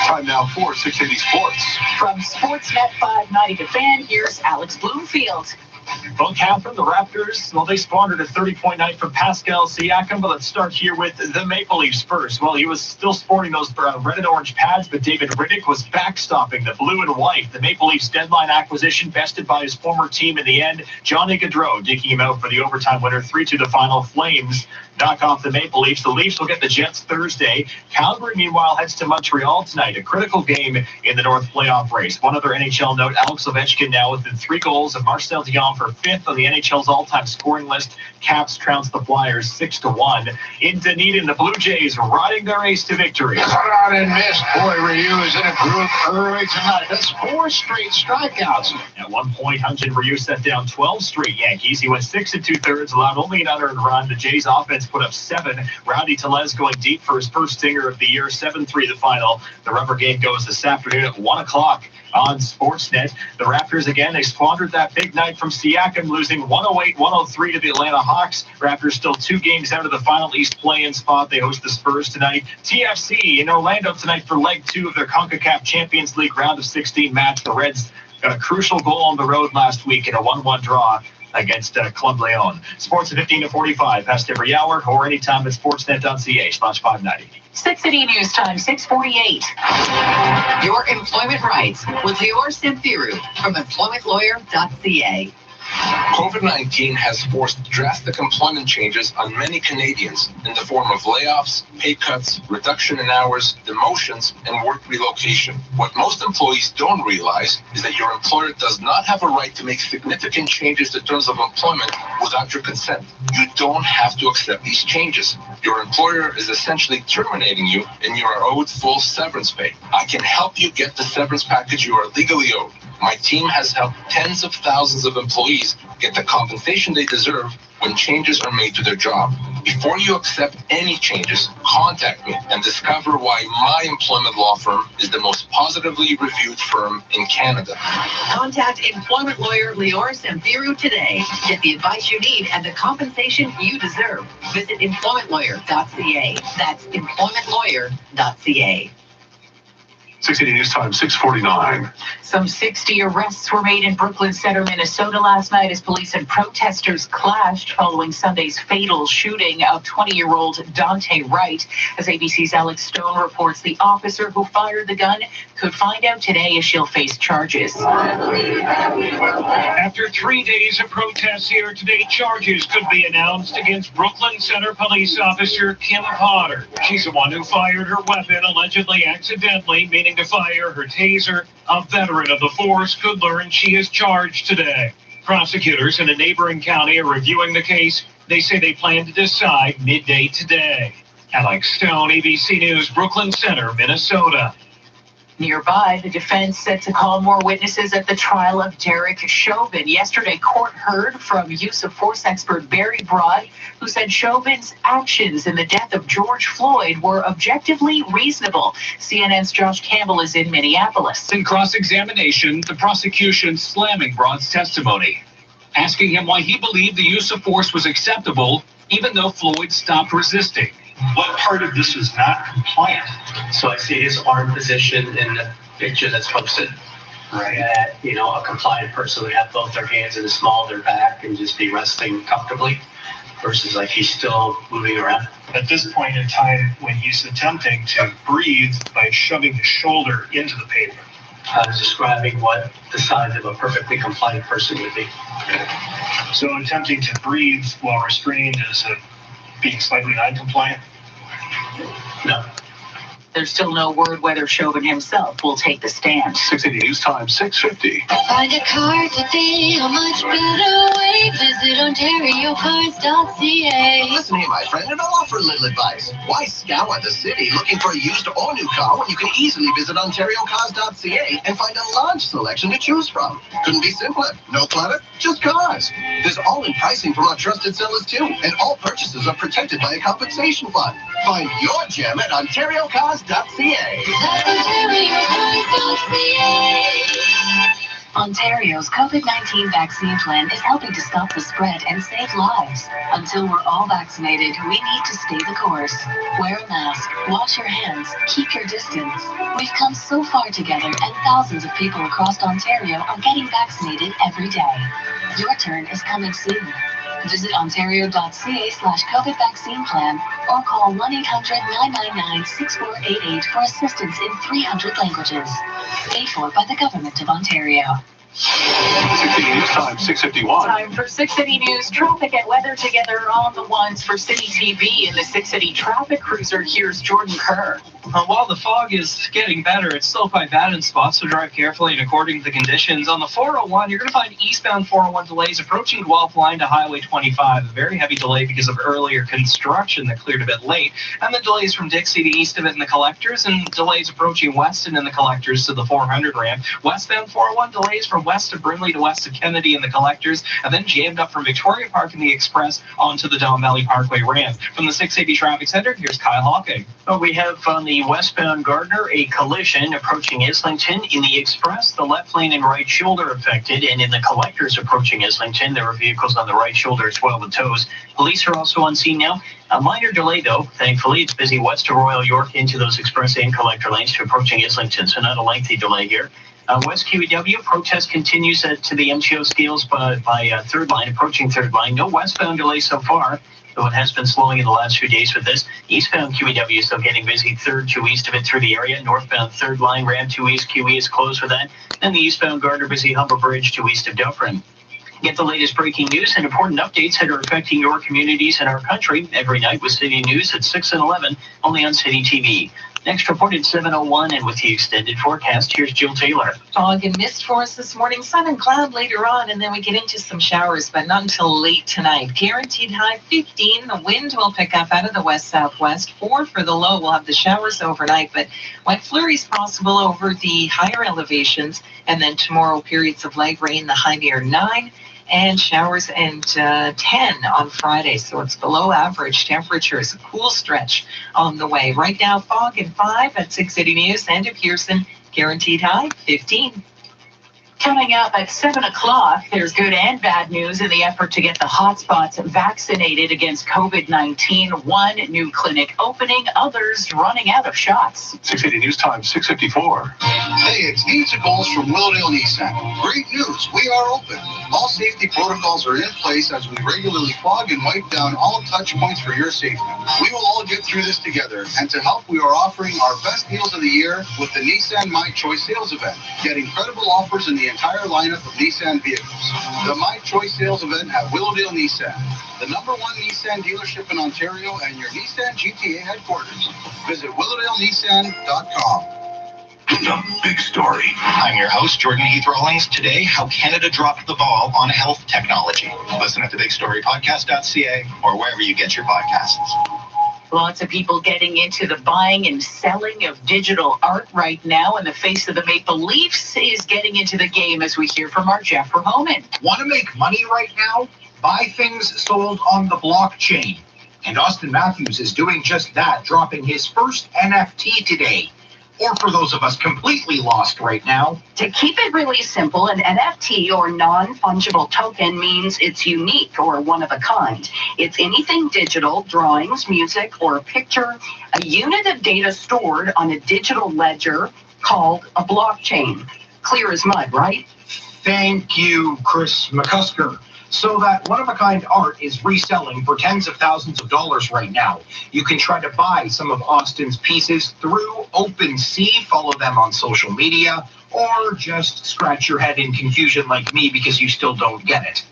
Time now for 680 Sports. From Sportsnet 590 to Fan, here's Alex Bloomfield. Well, Catherine, the Raptors, well, they squandered a 30-point night from Pascal Siakam, but let's start here with the Maple Leafs first. Well, he was still sporting those red and orange pads, but David Riddick was backstopping the blue and white. The Maple Leafs deadline acquisition bested by his former team in the end. Johnny Gaudreau digging him out for the overtime winner, 3-2 the final. Flames knock off the Maple Leafs. The Leafs will get the Jets Thursday. Calgary, meanwhile, heads to Montreal tonight, a critical game in the North playoff race. One other NHL note, Alex Ovechkin now within 3 goals of Marcel Dion for 5th on the NHL's all-time scoring list. Caps trounced the Flyers 6-1. In Dunedin, the Blue Jays riding their ace to victory. Cut out and missed. Boy, Ryu is in a groove early tonight. That's 4 straight strikeouts. At one point, Hyun-Jin Ryu set down 12 straight Yankees. He went 6 2/3, allowed only an unearned run. The Jays offense put up 7. Rowdy Tellez going deep for his first stinger of the year, 7-3 the final. The rubber game goes this afternoon at 1 o'clock on Sportsnet. The Raptors, again, they squandered that big night from Siakam, losing 108-103 to the Atlanta Hawks. Raptors still 2 games out of the final East play-in spot. They host the Spurs tonight. TFC in Orlando tonight for leg 2 of their CONCACAF Champions League round of 16 match. The Reds got a crucial goal on the road last week in a 1-1 draw against Club Leon. Sports at 15 to 45, past every hour, or anytime at sportsnet.ca/590. 680 News Time, 6:48. Your employment rights with Lior Simfiru from employmentlawyer.ca. COVID-19 has forced drastic employment changes on many Canadians in the form of layoffs, pay cuts, reduction in hours, demotions, and work relocation. What most employees don't realize is that your employer does not have a right to make significant changes to terms of employment without your consent. You don't have to accept these changes. Your employer is essentially terminating you, and you are owed full severance pay. I can help you get the severance package you are legally owed. My team has helped tens of thousands of employees get the compensation they deserve when changes are made to their job. Before you accept any changes, contact me and discover why my employment law firm is the most positively reviewed firm in Canada. Contact employment lawyer Lior Simfiru today. Get the advice you need and the compensation you deserve. Visit employmentlawyer.ca. That's employmentlawyer.ca. 680 News Time, 6:49. Some 60 arrests were made in Brooklyn Center, Minnesota last night as police and protesters clashed following Sunday's fatal shooting of 20-year-old Dante Wright. As ABC's Alex Stone reports, the officer who fired the gun could find out today if she'll face charges. After 3 days of protests here today, charges could be announced against Brooklyn Center police officer Kim Potter. She's the one who fired her weapon, allegedly accidentally, meaning to fire her taser. A veteran of the force could learn she is charged today. Prosecutors in a neighboring county are reviewing the case. They say they plan to decide midday today. Alex Stone, ABC News, Brooklyn Center, Minnesota. Nearby, the defense set to call more witnesses at the trial of Derek Chauvin. Yesterday, court heard from use of force expert Barry Broad, who said Chauvin's actions in the death of George Floyd were objectively reasonable. CNN's Josh Campbell is in Minneapolis. In cross-examination, the prosecution slamming Broad's testimony. asking him why he believed the use of force was acceptable, even though Floyd stopped resisting. What part of this is not compliant? So I see his arm position in the picture that's posted. Right. That, a compliant person would have both their hands in the small of their back and just be resting comfortably, versus like he's still moving around. At this point in time, when he's attempting to breathe by shoving his shoulder into the pavement. I was describing what the signs of a perfectly compliant person would be. So attempting to breathe while restrained is being slightly non-compliant? No. There's still no word whether Chauvin himself will take the stand. 680 News Time, 650. Find a car today, a much better way. Visit OntarioCars.ca. Listen here, my friend, and I'll offer a little advice. Why scour the city looking for a used or new car when you can easily visit OntarioCars.ca and find a large selection to choose from? Couldn't be simpler. No clutter, just cars. There's all-in pricing from our trusted sellers, too, and all purchases are protected by a compensation fund. Find your gem at OntarioCars.ca. Ontario's COVID-19 vaccine plan is helping to stop the spread and save lives. Until we're all vaccinated, we need to stay the course. Wear a mask, wash your hands, keep your distance. We've come so far together, and thousands of people across Ontario are getting vaccinated every day. Your turn is coming soon. Visit ontario.ca/COVID vaccine plan or call 1-800-999-6488 for assistance in 300 languages. Paid for by the Government of Ontario. 680 News Time, 651. Time for 680 News traffic and weather together on the ones for City TV in the 680 traffic cruiser. Here's Jordan Kerr. While the fog is getting better, it's still quite bad in spots, so drive carefully and according to the conditions. On the 401, you're going to find eastbound 401 delays approaching Guelph Line to Highway 25. A very heavy delay because of earlier construction that cleared a bit late. And the delays from Dixie to east of it in the collectors, and delays approaching Weston in the collectors to the 400 ramp. Westbound 401 delays from west of Brimley to west of Kennedy in the collectors, and then jammed up from Victoria Park in the Express onto the Don Valley Parkway ramp. From the 680 Traffic Center, here's Kyle Hawking. We have on the westbound Gardner a collision approaching Islington. In the Express, the left lane and right shoulder affected, and in the collectors approaching Islington, there are vehicles on the right shoulder as well with tows. Police are also on scene now. A minor delay, though. Thankfully, it's busy west of Royal York into those Express and collector lanes to approaching Islington, so not a lengthy delay here. West QEW, protest continues to the MTO scales by third line, approaching third line. No westbound delay so far, though it has been slowing in the last few days with this. Eastbound QEW is still getting busy, third to east of it through the area. Northbound third line, Ram to east, QE is closed for that. Then the eastbound Gardner busy Humber Bridge to east of Dufferin. Get the latest breaking news and important updates that are affecting your communities and our country every night with City News at 6 and 11, only on City TV. Next report at 7:01, and with the extended forecast, here's Jill Taylor. Fog and mist for us this morning, sun and cloud later on, and then we get into some showers, but not until late tonight. Guaranteed high 15. The wind will pick up out of the west-southwest. 4 for the low. We'll have the showers overnight, but wet flurries possible over the higher elevations, and then tomorrow periods of light rain, the high near 9. And showers and 10 on Friday, so it's below average temperatures. A cool stretch on the way. Right now, fog and 5 at 680 News. And at Pearson, guaranteed high 15. Coming up at 7 o'clock, there's good and bad news in the effort to get the hotspots vaccinated against COVID-19. One new clinic opening, others running out of shots. 680 News Time, 654. Hey, it's Needs and Goals from Willowdale Nissan. Great news, we are open. All safety protocols are in place as we regularly fog and wipe down all touch points for your safety. We will all get through this together, and to help, we are offering our best deals of the year with the Nissan My Choice sales event. Get incredible offers in the entire lineup of Nissan vehicles. The My Choice sales event at Willowdale Nissan, the #1 Nissan dealership in Ontario and your Nissan GTA headquarters. Visit WillowdaleNissan.com. The big story. I'm your host, Jordan Heath Rawlings. Today, how Canada dropped the ball on health technology. Listen at the Big Story Podcast.ca or wherever you get your podcasts. Lots of people getting into the buying and selling of digital art right now, and the face of the Maple Leafs is getting into the game, as we hear from our Jeff Verhoeven. Want to make money right now? Buy things sold on the blockchain. And Austin Matthews is doing just that, dropping his first NFT today. Or for those of us completely lost right now, To keep it really simple, an NFT or non-fungible token means it's unique or one of a kind. It's anything digital, drawings, music, or a picture, a unit of data stored on a digital ledger called a blockchain. Clear as mud, right? thank you, Chris McCusker. So that one-of-a-kind art is reselling for tens of thousands of dollars right now. You can try to buy some of Austin's pieces through OpenSea, follow them on social media, or just scratch your head in confusion like me because you still don't get it.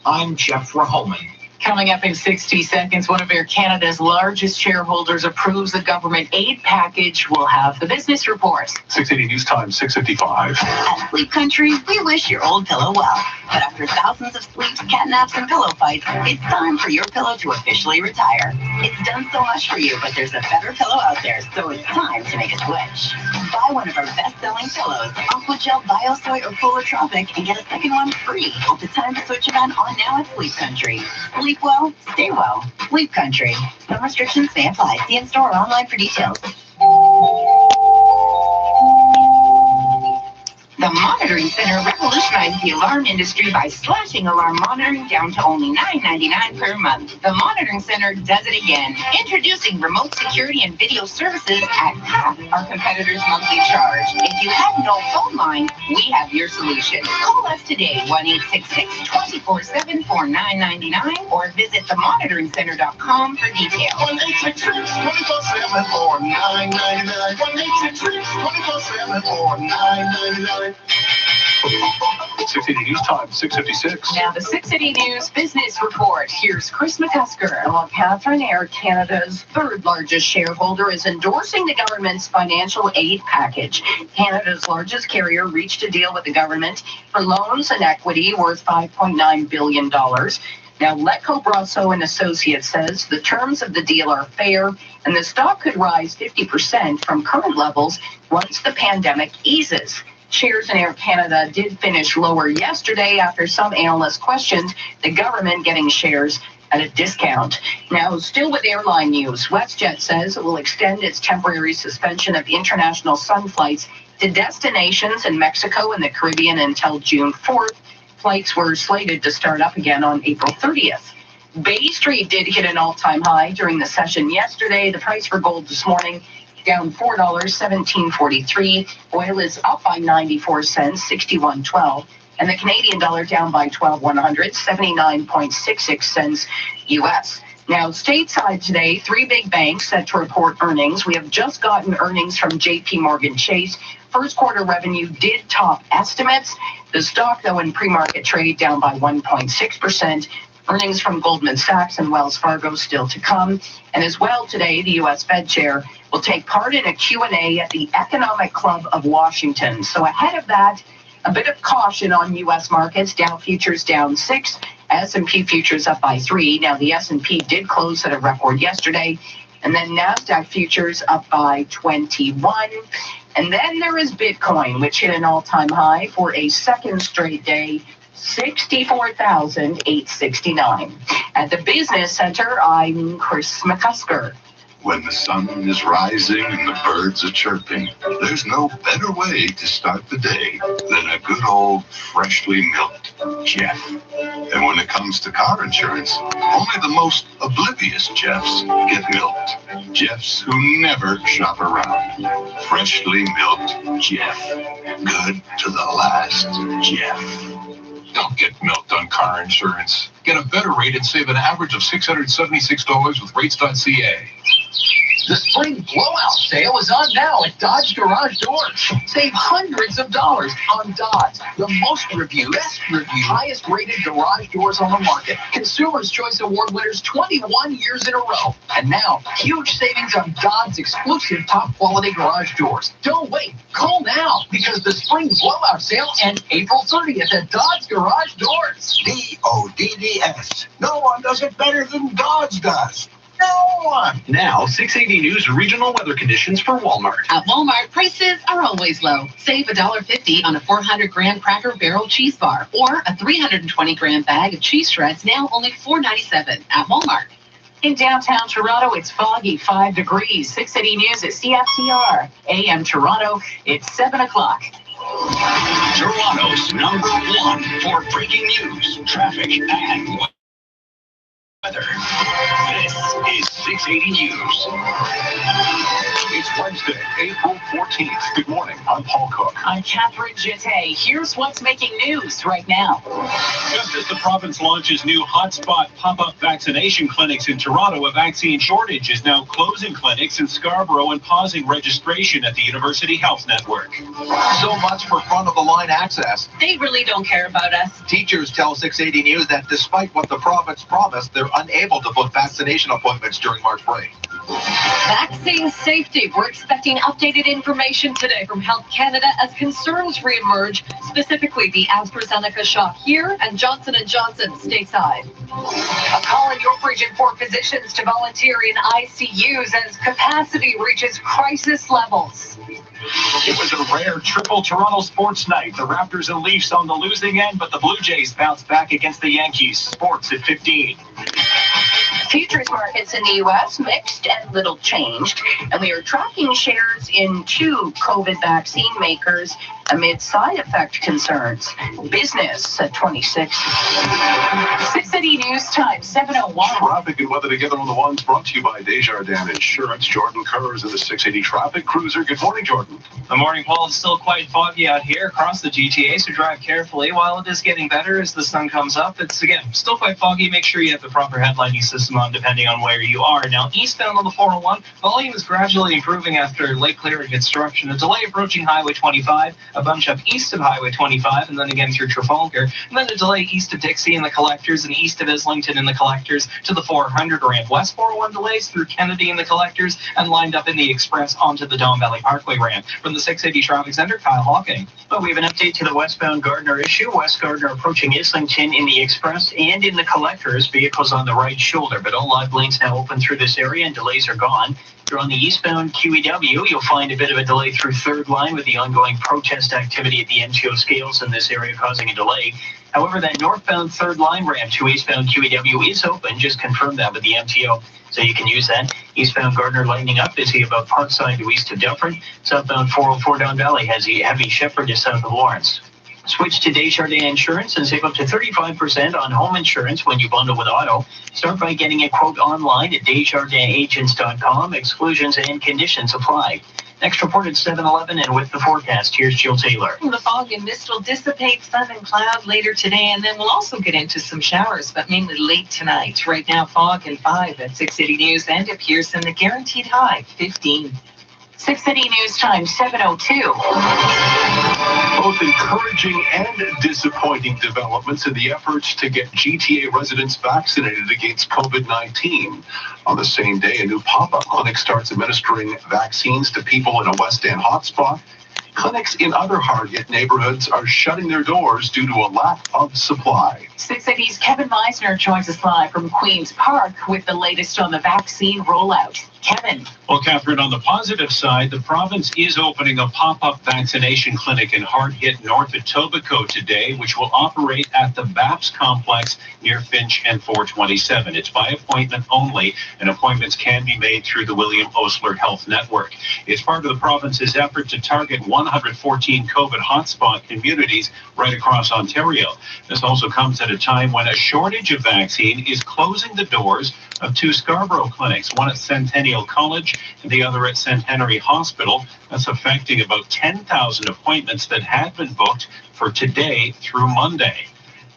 I'm Jeff Rahoman. Coming up in 60 seconds, one of Air Canada's largest shareholders approves the government aid package. We'll have the business report. 680 News Time, 6:55. At Sleep Country, we wish your old pillow well. But after thousands of sleeps, catnaps, and pillow fights, it's time for your pillow to officially retire. It's done so much for you, but there's a better pillow out there, so it's time to make a switch. Buy one of our best-selling pillows, Aqua Gel, Biosoy, or Polar Tropic, and get a second one free. It's time to switch event on now at Sleep Country. Sleep well, stay well. Sleep Country. Some restrictions may apply. See in store or online for details. The Monitoring Center revolutionized the alarm industry by slashing alarm monitoring down to only $9.99 per month. The Monitoring Center does it again, introducing remote security and video services at half our competitors' monthly charge. If you have no phone line, we have your solution. Call us today, 1-866-247-4999, or visit themonitoringcenter.com for details. 1-866-247-4999. 1-866-247-4999. 680 News Time, 6:56. Now the 680 News Business Report. Here's Chris McCusker. Well, Catherine, Air Canada's third largest shareholder, is endorsing the government's financial aid package. Canada's largest carrier reached a deal with the government for loans and equity worth $5.9 billion. Now, Letco Brasso and Associates says the terms of the deal are fair and the stock could rise 50% from current levels once the pandemic eases. Shares in Air Canada did finish lower yesterday after some analysts questioned the government getting shares at a discount. Now, still with airline news, WestJet says it will extend its temporary suspension of international sun flights to destinations in Mexico and the Caribbean until June 4th. Flights were slated to start up again on April 30th. Bay Street did hit an all-time high during the session yesterday. The price for gold this morning down $4, $17.43. Oil is up by 94 cents, $61.12. And the Canadian dollar down by 12/100, 79.66 cents US. Now, stateside today, three big banks set to report earnings. We have just gotten earnings from JP Morgan Chase. First quarter revenue did top estimates. The stock, though, in pre-market trade down by 1.6%. Earnings from Goldman Sachs and Wells Fargo still to come. And as well today, the U.S. Fed Chair will take part in a Q&A at the Economic Club of Washington. So ahead of that, a bit of caution on U.S. markets. Dow futures down 6, S&P futures up by 3. Now, the S&P did close at a record yesterday. And then NASDAQ futures up by 21. And then there is Bitcoin, which hit an all-time high for a second straight day, 64,869. At the Business Center, I'm Chris McCusker. When the sun is rising and the birds are chirping, there's no better way to start the day than a good old freshly milked Jeff. And when it comes to car insurance, only the most oblivious Jeffs get milked. Jeffs who never shop around. Freshly milked Jeff. Good to the last Jeff. Don't get milked on car insurance. Get a better rate and save an average of $676 with rates.ca. The spring blowout sale is on now at Dodge Garage Doors. Save hundreds of dollars on Dodge, the most reviewed, best reviewed, highest rated garage doors on the market. Consumer's Choice Award winners 21 years in a row. And now, huge savings on Dodge's exclusive top quality garage doors. Don't wait. Call now because the spring blowout sale ends April 30th at Dodge Garage Doors. DODDS. No one does it better than Dodge does. No one. Now, 680 News regional weather conditions for Walmart. At Walmart, prices are always low. Save $1.50 on a 400-gram Cracker Barrel cheese bar or a 320-gram bag of cheese shreds, now only $4.97 at Walmart. In downtown Toronto, it's foggy, 5 degrees. 680 News at CFTR. AM Toronto, it's 7 o'clock. Toronto's #1 for breaking news, traffic, and weather. This is 680 News. It's Wednesday, April 14th. Good morning. I'm Paul Cook. I'm Catherine Jeté. Here's what's making news right now. Just as the province launches new hotspot pop-up vaccination clinics in Toronto, a vaccine shortage is now closing clinics in Scarborough and pausing registration at the University Health Network. So much for front-of-the-line access. They really don't care about us. Teachers tell 680 News that despite what the province promised, they're unable to book vaccination appointments during March break. Vaccine safety. We're expecting updated information today from Health Canada as concerns reemerge, specifically the AstraZeneca shot here and Johnson & Johnson stateside. A call in York Region for physicians to volunteer in ICUs as capacity reaches crisis levels. It was a rare triple Toronto sports night. The Raptors and Leafs on the losing end, but the Blue Jays bounced back against the Yankees. Sports at 15. Futures markets in the U.S. mixed and little changed, and we are tracking shares in 2 COVID vaccine makers amid side effect concerns. Business at 26. 680 News Time, 7:01. Traffic and weather together on the ones brought to you by Desjardins Insurance. Jordan Kerrs in the 680 Traffic Cruiser. Good morning, Jordan. Good morning, Paul. It's still quite foggy out here across the GTA, so drive carefully. While it is getting better as the sun comes up, it's, again, still quite foggy. Make sure you have the proper headlighting system on, depending on where you are. Now, eastbound on the 401, volume is gradually improving after late clearing construction. A delay approaching Highway 25, a bunch up east of Highway 25, and then again through Trafalgar, and then a delay east of Dixie in the collectors and east of Islington in the collectors to the 400 ramp. West 401 delays through Kennedy in the collectors and lined up in the express onto the Don Valley Parkway ramp. From the 680 Traffic Center, Kyle Hawking. Well, we have an update to the westbound Gardner issue. West Gardner approaching Islington in the express and in the collectors. Vehicles on the right shoulder, but all live lanes now open through this area and delays are gone. If you're on the eastbound QEW, you'll find a bit of a delay through third line with the ongoing protest activity at the MTO scales in this area causing a delay. However, that northbound third line ramp to eastbound QEW is open. Just confirmed that with the MTO, so you can use that. Eastbound Gardner lightening up, busy about Parkside to east of Dufferin. Southbound 404 Don Valley has a heavy Shepherd to south of Lawrence. Switch to Desjardins Insurance and save up to 35% on home insurance when you bundle with auto. Start by getting a quote online at desjardinagents.com. Exclusions and conditions apply. Next report at 7:11, and with the forecast, here's Jill Taylor. The fog and mist will dissipate, sun and cloud later today, and then we'll also get into some showers, but mainly late tonight. Right now, fog and 5 at 680 News, and at Pearson, the guaranteed high, 15. 680 News Time, 7:02. Both encouraging and disappointing developments in the efforts to get GTA residents vaccinated against COVID-19. On the same day, a new pop-up clinic starts administering vaccines to people in a West End hotspot. Clinics in other hard-hit neighborhoods are shutting their doors due to a lack of supply. 680's Kevin Meisner joins us live from Queen's Park with the latest on the vaccine rollout. Kevin. Well, Catherine, on the positive side, the province is opening a pop-up vaccination clinic in hard-hit North Etobicoke today, which will operate at the BAPS complex near Finch and 427. It's by appointment only, and appointments can be made through the William Osler Health Network. It's part of the province's effort to target 114 COVID hotspot communities right across Ontario. This also comes at a time when a shortage of vaccine is closing the doors of 2 Scarborough clinics, one at Centennial College and the other at Centenary Hospital. That's affecting about 10,000 appointments that had been booked for today through Monday.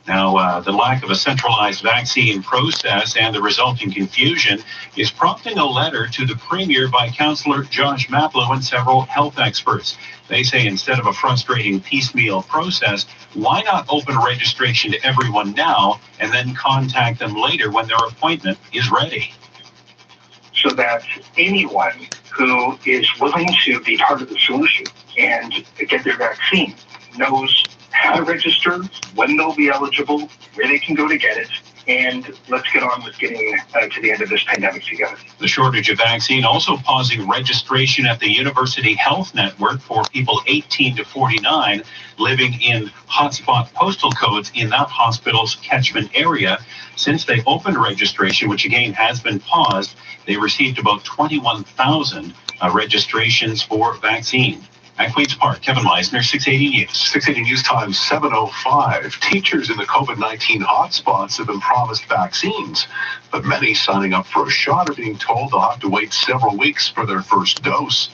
Now, the lack of a centralized vaccine process and the resulting confusion is prompting a letter to the Premier by Councillor Josh Maplow and several health experts. They say instead of a frustrating piecemeal process, why not open registration to everyone now and then contact them later when their appointment is ready? So that anyone who is willing to be part of the solution and get their vaccine knows how to register, when they'll be eligible, where they can go to get it, and let's get on with getting to the end of this pandemic together. The shortage of vaccine also pausing registration at the University Health Network for people 18 to 49 living in hotspot postal codes in that hospital's catchment area. Since they opened registration, which again has been paused, they received about 21,000 registrations for vaccine. At Queen's Park, Kevin Meisner, 680 News. 680 News Time, 7:05. Teachers in the COVID-19 hotspots have been promised vaccines, but many signing up for a shot are being told they'll have to wait several weeks for their first dose.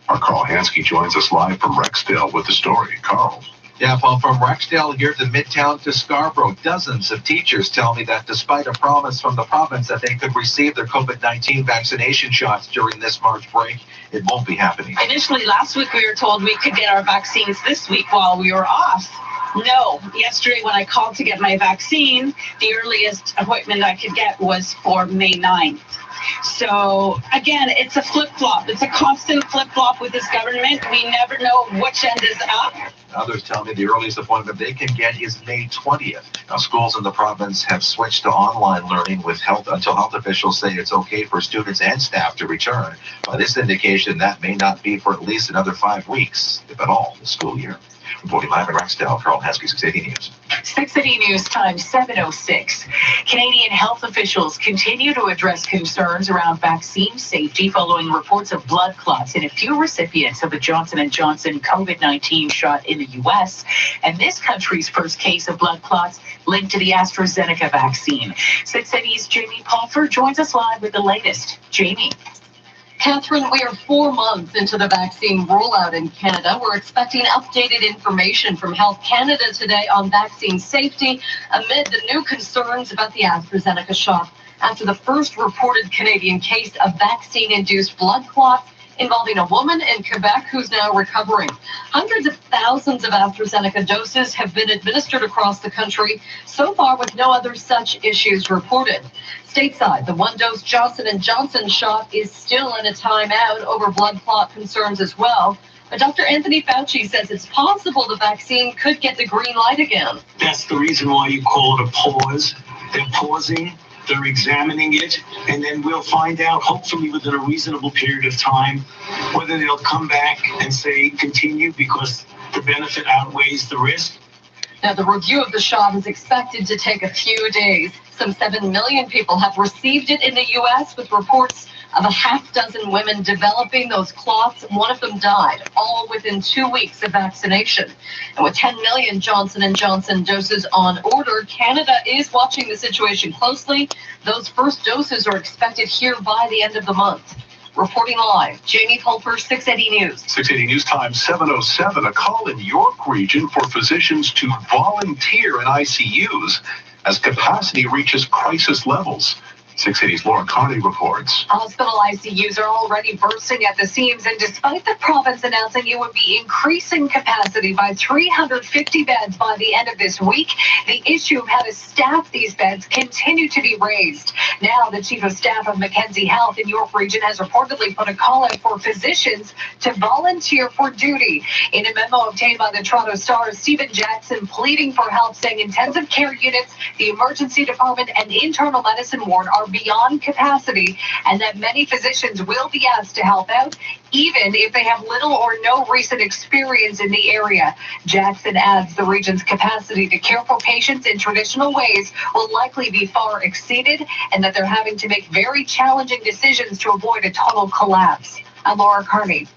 Our Carl Hansky joins us live from Rexdale with the story. Carl. Yeah, well, from Rexdale here to Midtown to Scarborough, dozens of teachers tell me that despite a promise from the province that they could receive their COVID-19 vaccination shots during this March break, it won't be happening. Initially, last week, we were told we could get our vaccines this week while we were off. No, yesterday when I called to get my vaccine, the earliest appointment I could get was for May 9th. So, again, it's a flip-flop. It's a constant flip-flop with this government. We never know which end is up. Others tell me the earliest appointment they can get is May 20th. Now, schools in the province have switched to online learning until health officials say it's okay for students and staff to return. By this indication, that may not be for at least another 5 weeks, if at all, the school year. Reporting live in Rexdale, Carl Hansky, 680 News. 680 News Time, 7:06. Canadian health officials continue to address concerns around vaccine safety following reports of blood clots in a few recipients of the Johnson & Johnson COVID-19 shot in the U.S. and this country's first case of blood clots linked to the AstraZeneca vaccine. 680's Jamie Pulfer joins us live with the latest. Jamie. Catherine, we are 4 months into the vaccine rollout in Canada. We're expecting updated information from Health Canada today on vaccine safety amid the new concerns about the AstraZeneca shot after the first reported Canadian case of vaccine-induced blood clots involving a woman in Quebec who's now recovering. Hundreds of thousands of AstraZeneca doses have been administered across the country so far with no other such issues reported. Stateside, the one-dose Johnson & Johnson shot is still in a timeout over blood clot concerns as well. But Dr. Anthony Fauci says it's possible the vaccine could get the green light again. That's the reason why you call it a pause. They're pausing. They're examining it, and then we'll find out, hopefully within a reasonable period of time, whether they'll come back and say continue because the benefit outweighs the risk. Now, the review of the shot is expected to take a few days. Some 7 million people have received it in the U.S., with reports of a half dozen women developing those clots. One of them died, all within 2 weeks of vaccination. And with 10 million Johnson & Johnson doses on order, Canada is watching the situation closely. Those first doses are expected here by the end of the month. Reporting live, Jamie Pulfer, 680 News. 680 News Time, 7:07. A call in York Region for physicians to volunteer in ICUs as capacity reaches crisis levels. 680's Laura Carney reports. Hospital ICUs are already bursting at the seams, and despite the province announcing it would be increasing capacity by 350 beds by the end of this week, the issue of how to staff these beds continue to be raised. Now, the Chief of Staff of Mackenzie Health in York Region has reportedly put a call out for physicians to volunteer for duty. In a memo obtained by the Toronto Star, Stephen Jackson pleading for help, saying intensive care units, the emergency department, and internal medicine ward are beyond capacity, and that many physicians will be asked to help out, even if they have little or no recent experience in the area. Jackson adds the region's capacity to care for patients in traditional ways will likely be far exceeded, and that they're having to make very challenging decisions to avoid a total collapse. I'm Laura Carney.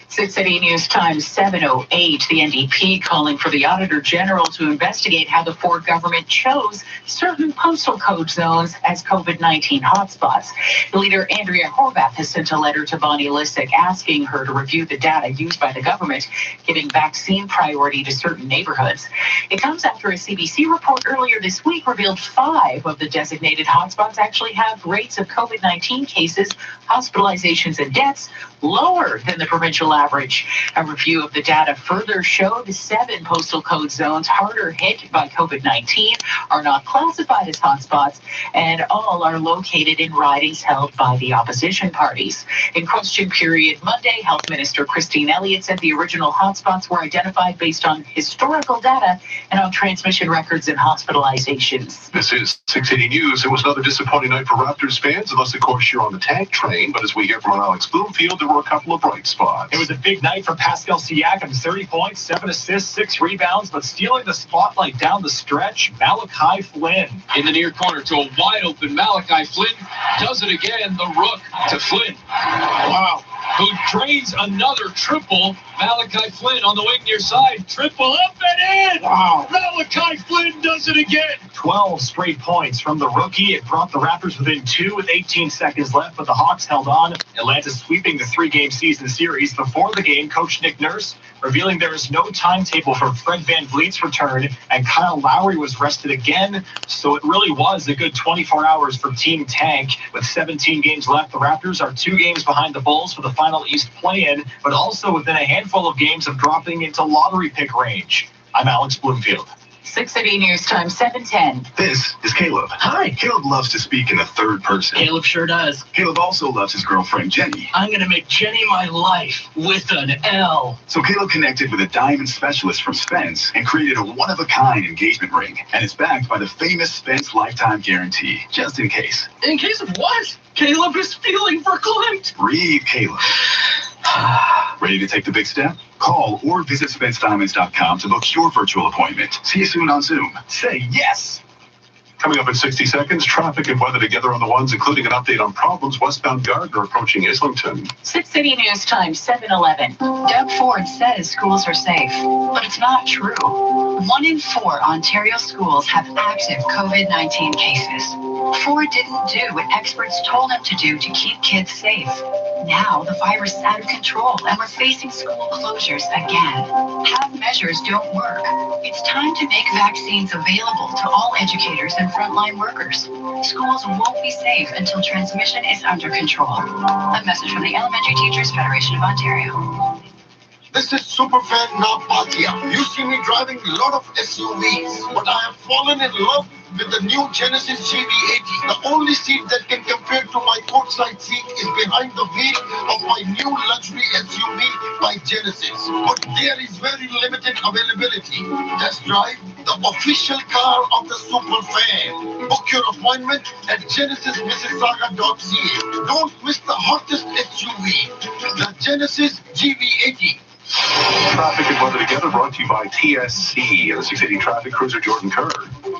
680 News Time, 7:08. The NDP calling for the Auditor General to investigate how the Ford government chose certain postal code zones as COVID-19 hotspots. The leader, Andrea Horwath, has sent a letter to Bonnie Lysyk asking her to review the data used by the government, giving vaccine priority to certain neighborhoods. It comes after a CBC report earlier this week revealed 5 of the designated hotspots actually have rates of COVID-19 cases, hospitalizations, and deaths lower than the provincial average. A review of the data further showed 7 postal code zones harder hit by COVID-19 are not classified as hotspots, and all are located in ridings held by the opposition parties. In question period Monday, Health Minister Christine Elliott said the original hotspots were identified based on historical data and on transmission records and hospitalizations. This is 680 News. It was another disappointing night for Raptors fans, unless, of course, you're on the tank train. But as we hear from our Alex Bloomfield, there were a couple of bright spots. It was a big night for Pascal Siakam, 30 points, 7 assists, 6 rebounds, but stealing the spotlight down the stretch, Malachi Flynn. In the near corner to a wide-open Malachi Flynn. Does it again, the rook to Flynn. Wow. Who drains another triple. Malachi Flynn on the wing near side. Triple up and in. Wow. Malachi Flynn does it again. 12 straight points from the rookie. It brought the Raptors within 2 with 18 seconds left, but the Hawks held on. Atlanta sweeping the 3-game season series. Before the game, Coach Nick Nurse revealing there is no timetable for Fred VanVleet's return, and Kyle Lowry was rested again. So it really was a good 24 hours for Team Tank. With 17 games left, the Raptors are 2 games behind the Bulls for the final East play-in, but also within a handful of games of dropping into lottery pick range. I'm Alex Bloomfield. 680 News Time, 7:10. This is Caleb. Hi. Caleb loves to speak in the third person. Caleb sure does. Caleb also loves his girlfriend, Jenny. I'm going to make Jenny my life with an L. So Caleb connected with a diamond specialist from Spence and created a one-of-a-kind engagement ring. And it's backed by the famous Spence lifetime guarantee, just in case. In case of what? Caleb is feeling verklempt. Breathe, Caleb. Ready to take the big step? Call or visit SpenceDiamonds.com to book your virtual appointment. See you soon on Zoom. Say yes! Coming up in 60 seconds, traffic and weather together on the ones, including an update on problems westbound Gardner approaching Islington. 680 News Time, 7:11. Doug Ford says schools are safe, but it's not true. 1 in 4 Ontario schools have active COVID-19 cases. Ford didn't do what experts told him to do to keep kids safe. Now the virus is out of control and we're facing school closures again. Half measures don't work. It's time to make vaccines available to all educators and frontline workers. Schools won't be safe until transmission is under control. A message from the Elementary Teachers Federation of Ontario. This is Superfan Napatia. You see me driving a lot of SUVs, but I have fallen in love with the new Genesis GV80. The only seat that can compare to my courtside seat is behind the wheel of my new luxury SUV by Genesis. But there is very limited availability. Test drive the official car of the Superfan. Book your appointment at genesismississauga.ca. Don't miss the hottest SUV, the Genesis GV80. Traffic and weather together brought to you by TSC and the 680 traffic cruiser Jordan Kerr.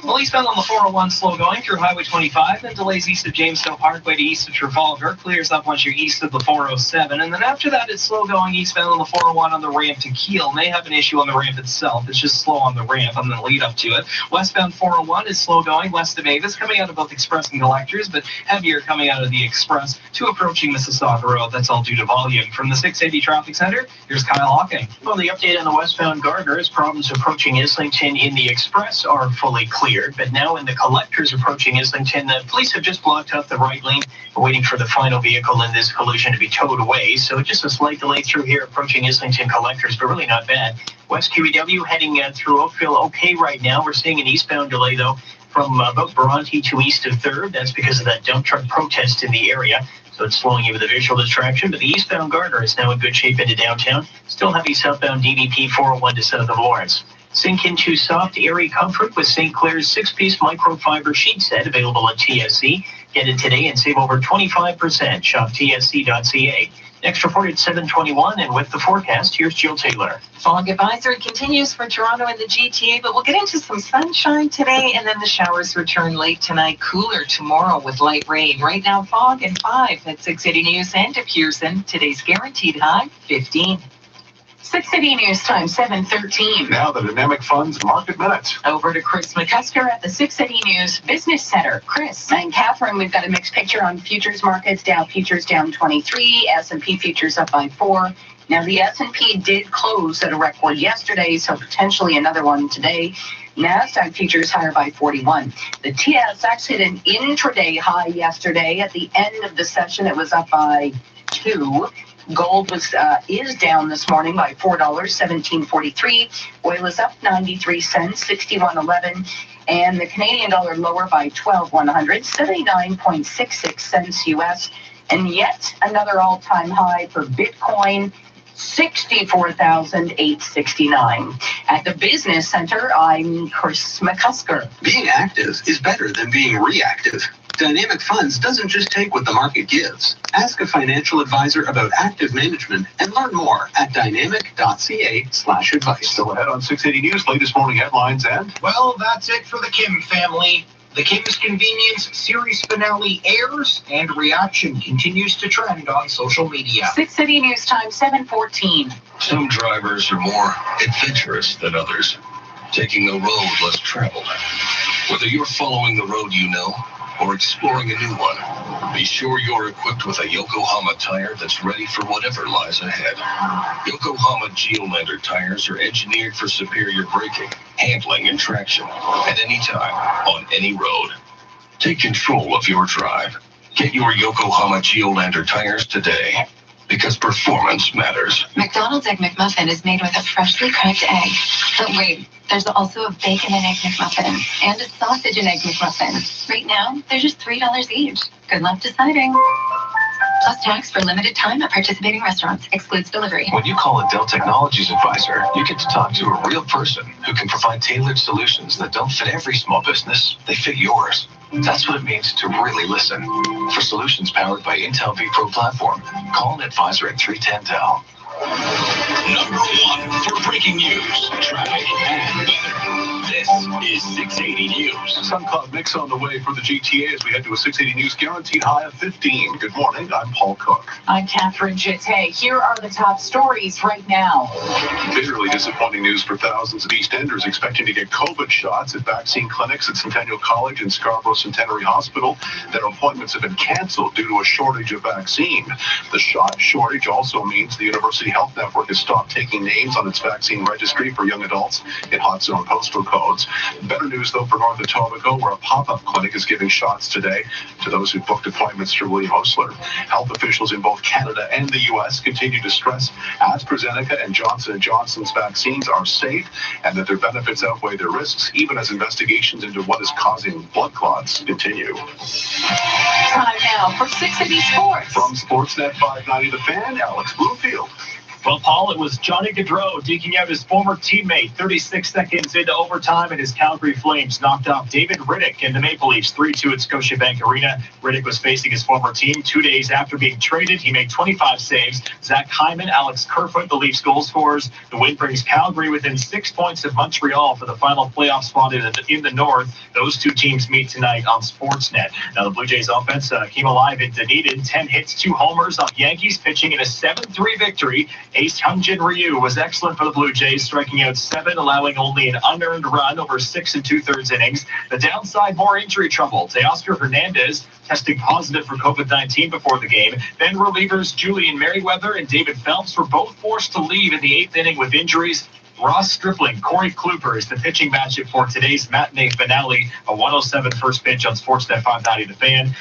Well, eastbound on the 401 slow going through Highway 25, then delays east of Jamestown Parkway to east of Trafalgar, clears up once you're east of the 407, and then after that it's slow going eastbound on the 401 on the ramp to Kiel. May have an issue on the ramp itself, it's just slow on the ramp on the lead up to it. Westbound 401 is slow going west of Avis, coming out of both Express and Collectors, but heavier coming out of the Express to approaching Mississauga Road. That's all due to volume. From the 680 Traffic Center, here's Kyle Hawking. Well, the update on the westbound Gardner is problems approaching Islington in the Express are fully cleared, but now in the Collectors approaching Islington, the police have just blocked off the right lane, waiting for the final vehicle in this collision to be towed away. So just a slight delay through here approaching Islington Collectors, but really not bad. West QEW heading through Oakville okay right now. We're seeing an eastbound delay, though, from about Bronte to east of 3rd. That's because of that dump truck protest in the area. So it's slowing you with a visual distraction, but the eastbound Gardner is now in good shape into downtown. Still heavy southbound DVP 401 to south of Lawrence. Sink into soft, airy comfort with St. Clair's 6-piece microfiber sheet set available at TSC. Get it today and save over 25%. Shop tsc.ca. Next report at 7:21, and with the forecast, here's Jill Taylor. Fog advisory continues for Toronto and the GTA, but we'll get into some sunshine today, and then the showers return late tonight. Cooler tomorrow with light rain. Right now, fog and 5 at 680 News and at Pearson. Today's guaranteed high, 15. 680 News Time, 7:13. Now the Dynamic Funds Market Minute. Over to Chris McCusker at the 680 News Business Center. Chris. And Catherine, we've got a mixed picture on futures markets. Dow futures down 23, S&P futures up by 4. Now the S&P did close at a record yesterday, so potentially another one today. NASDAQ futures higher by 41. The TSX hit an intraday high yesterday. At the end of the session, it was up by 2. Gold is down this morning by $4, $17.43. Oil is up 93 cents, $61.11. And the Canadian dollar lower by 12/100, 79.66 cents US. And yet another all-time high for Bitcoin, 64,869. At the Business Center, I'm Chris McCusker. Being active is better than being reactive. Dynamic Funds doesn't just take what the market gives. Ask a financial advisor about active management and learn more at dynamic.ca/advice. Still ahead on 680 News, latest morning headlines and... Well, that's it for the Kim family. The Kim's Convenience series finale airs, and reaction continues to trend on social media. 680 News Time, 7:14. Some drivers are more adventurous than others, taking a road less traveled. Whether you're following the road you know or exploring a new one, be sure you're equipped with a Yokohama tire that's ready for whatever lies ahead. Yokohama Geolandar tires are engineered for superior braking, handling, and traction at any time, on any road. Take control of your drive. Get your Yokohama Geolandar tires today, because performance matters. McDonald's Egg McMuffin is made with a freshly cracked egg. But wait, there's also a bacon and egg McMuffin and a sausage and egg McMuffin. Right now, they're just $3 each. Good luck deciding. Plus tax for limited time at participating restaurants. Excludes delivery. When you call a Dell Technologies advisor, you get to talk to a real person who can provide tailored solutions that don't fit every small business. They fit yours. That's what it means to really listen. For solutions powered by Intel vPro platform, call an advisor at 310 Dell. Number one for breaking news, traffic, and weather. This is 680 News. Sun Cloud mix on the way for the GTA as we head to a 680 News guaranteed high of 15. Good morning, I'm Paul Cook. I'm Catherine Jette. Here are the top stories right now. Bitterly disappointing news for thousands of East Enders expecting to get COVID shots at vaccine clinics at Centennial College and Scarborough Centenary Hospital. Their appointments have been canceled due to a shortage of vaccine. The shot shortage also means the University Health Network has stopped taking names on its vaccine registry for young adults in hot zone postal codes. Better news, though, for North Etobicoke, where a pop-up clinic is giving shots today to those who booked appointments through William Osler. Health officials in both Canada and the U.S. continue to stress AstraZeneca and Johnson & Johnson's vaccines are safe and that their benefits outweigh their risks, even as investigations into what is causing blood clots continue. Time now for 680 Sports. From Sportsnet 590 The Fan, Alex Bloomfield. Well, Paul, it was Johnny Gaudreau digging out his former teammate 36 seconds into overtime, and his Calgary Flames knocked off David Riddick and the Maple Leafs 3-2 at Scotiabank Arena. Riddick was facing his former team 2 days after being traded. He made 25 saves. Zach Hyman, Alex Kerfoot, the Leafs goal scorers. The win brings Calgary within 6 points of Montreal for the final playoff spot in the North. Those two teams meet tonight on Sportsnet. Now, the Blue Jays offense came alive in Dunedin. 10 hits, 2 homers on Yankees, pitching in a 7-3 victory. Ace Hyunjin Ryu was excellent for the Blue Jays, striking out 7, allowing only an unearned run over 6 2/3 innings. The downside, more injury trouble. Teoscar Hernandez testing positive for COVID-19 before the game. Then relievers Julian Merriweather and David Phelps were both forced to leave in the 8th inning with injuries. Ross Stripling, Corey Kluber is the pitching matchup for today's matinee finale, a 107 first pitch on Sportsnet 590 The Fan.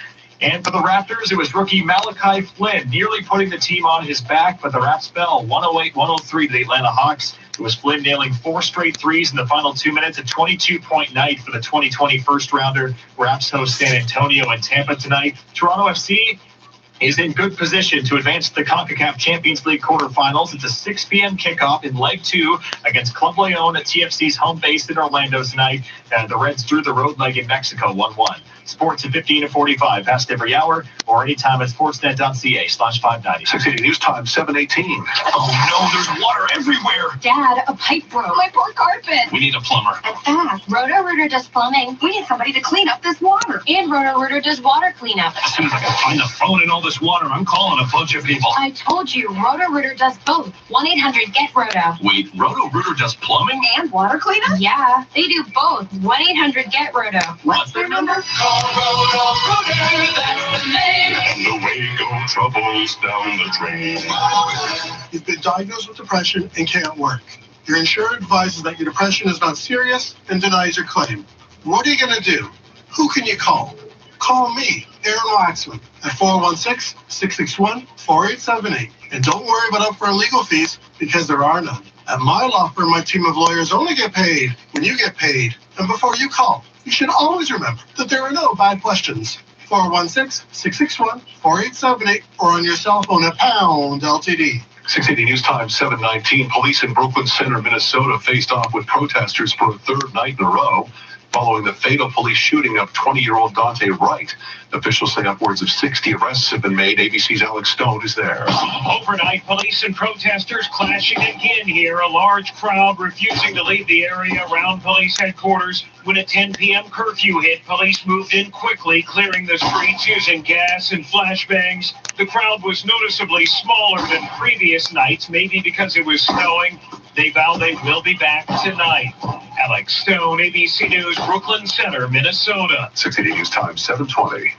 And for the Raptors, it was rookie Malachi Flynn nearly putting the team on his back, but the Raps fell 108-103 to the Atlanta Hawks. It was Flynn nailing 4 straight threes in the final 2 minutes, a 22-point night for the 2020 first-rounder. Raps host San Antonio and Tampa tonight. Toronto FC is in good position to advance to the CONCACAF Champions League quarterfinals. It's a 6 p.m. kickoff in Leg 2 against Club Leon at TFC's home base in Orlando tonight. The Reds drew the road leg in Mexico 1-1. Sports at 15 to 45, past every hour, or anytime at sportsnet.ca/590. 680 News Time, 7:18. Oh no, there's water everywhere. Dad, a pipe broke. My poor carpet. We need a plumber. And fast. Roto-Rooter does plumbing. We need somebody to clean up this water. And Roto-Rooter does water cleanup. As soon as I can find the phone in all this water, I'm calling a bunch of people. I told you, Roto-Rooter does both. 1-800-GET-ROTO. Wait, Roto-Rooter does plumbing? And water cleanup? Yeah, they do both. 1-800-GET-ROTO. What's their number? Roto-Rooter, that's the name. And away go troubles down the drain. You've been diagnosed with depression and can't work. Your insurer advises that your depression is not serious and denies your claim. What are you going to do? Who can you call? call me, Aaron Waxman, at 416-661-4878. And don't worry about upfront legal fees, because there are none. At my law firm, my team of lawyers only get paid when you get paid. And before you call, you should always remember that there are no bad questions. 416-661-4878 or on your cell phone at pound LTD. 680 News Time 7:19. Police in Brooklyn Center, Minnesota faced off with protesters for a third night in a row following the fatal police shooting of 20-year-old Dante Wright. Officials say upwards of 60 arrests have been made. ABC's Alex Stone is there. Overnight, police and protesters clashing again here. A large crowd refusing to leave the area around police headquarters. When a 10 p.m. curfew hit, police moved in quickly, clearing the streets using gas and flashbangs. The crowd was noticeably smaller than previous nights, maybe because it was snowing. They vow they will be back tonight. Alex Stone, ABC News, Brooklyn Center, Minnesota. 680 News Time 7:20.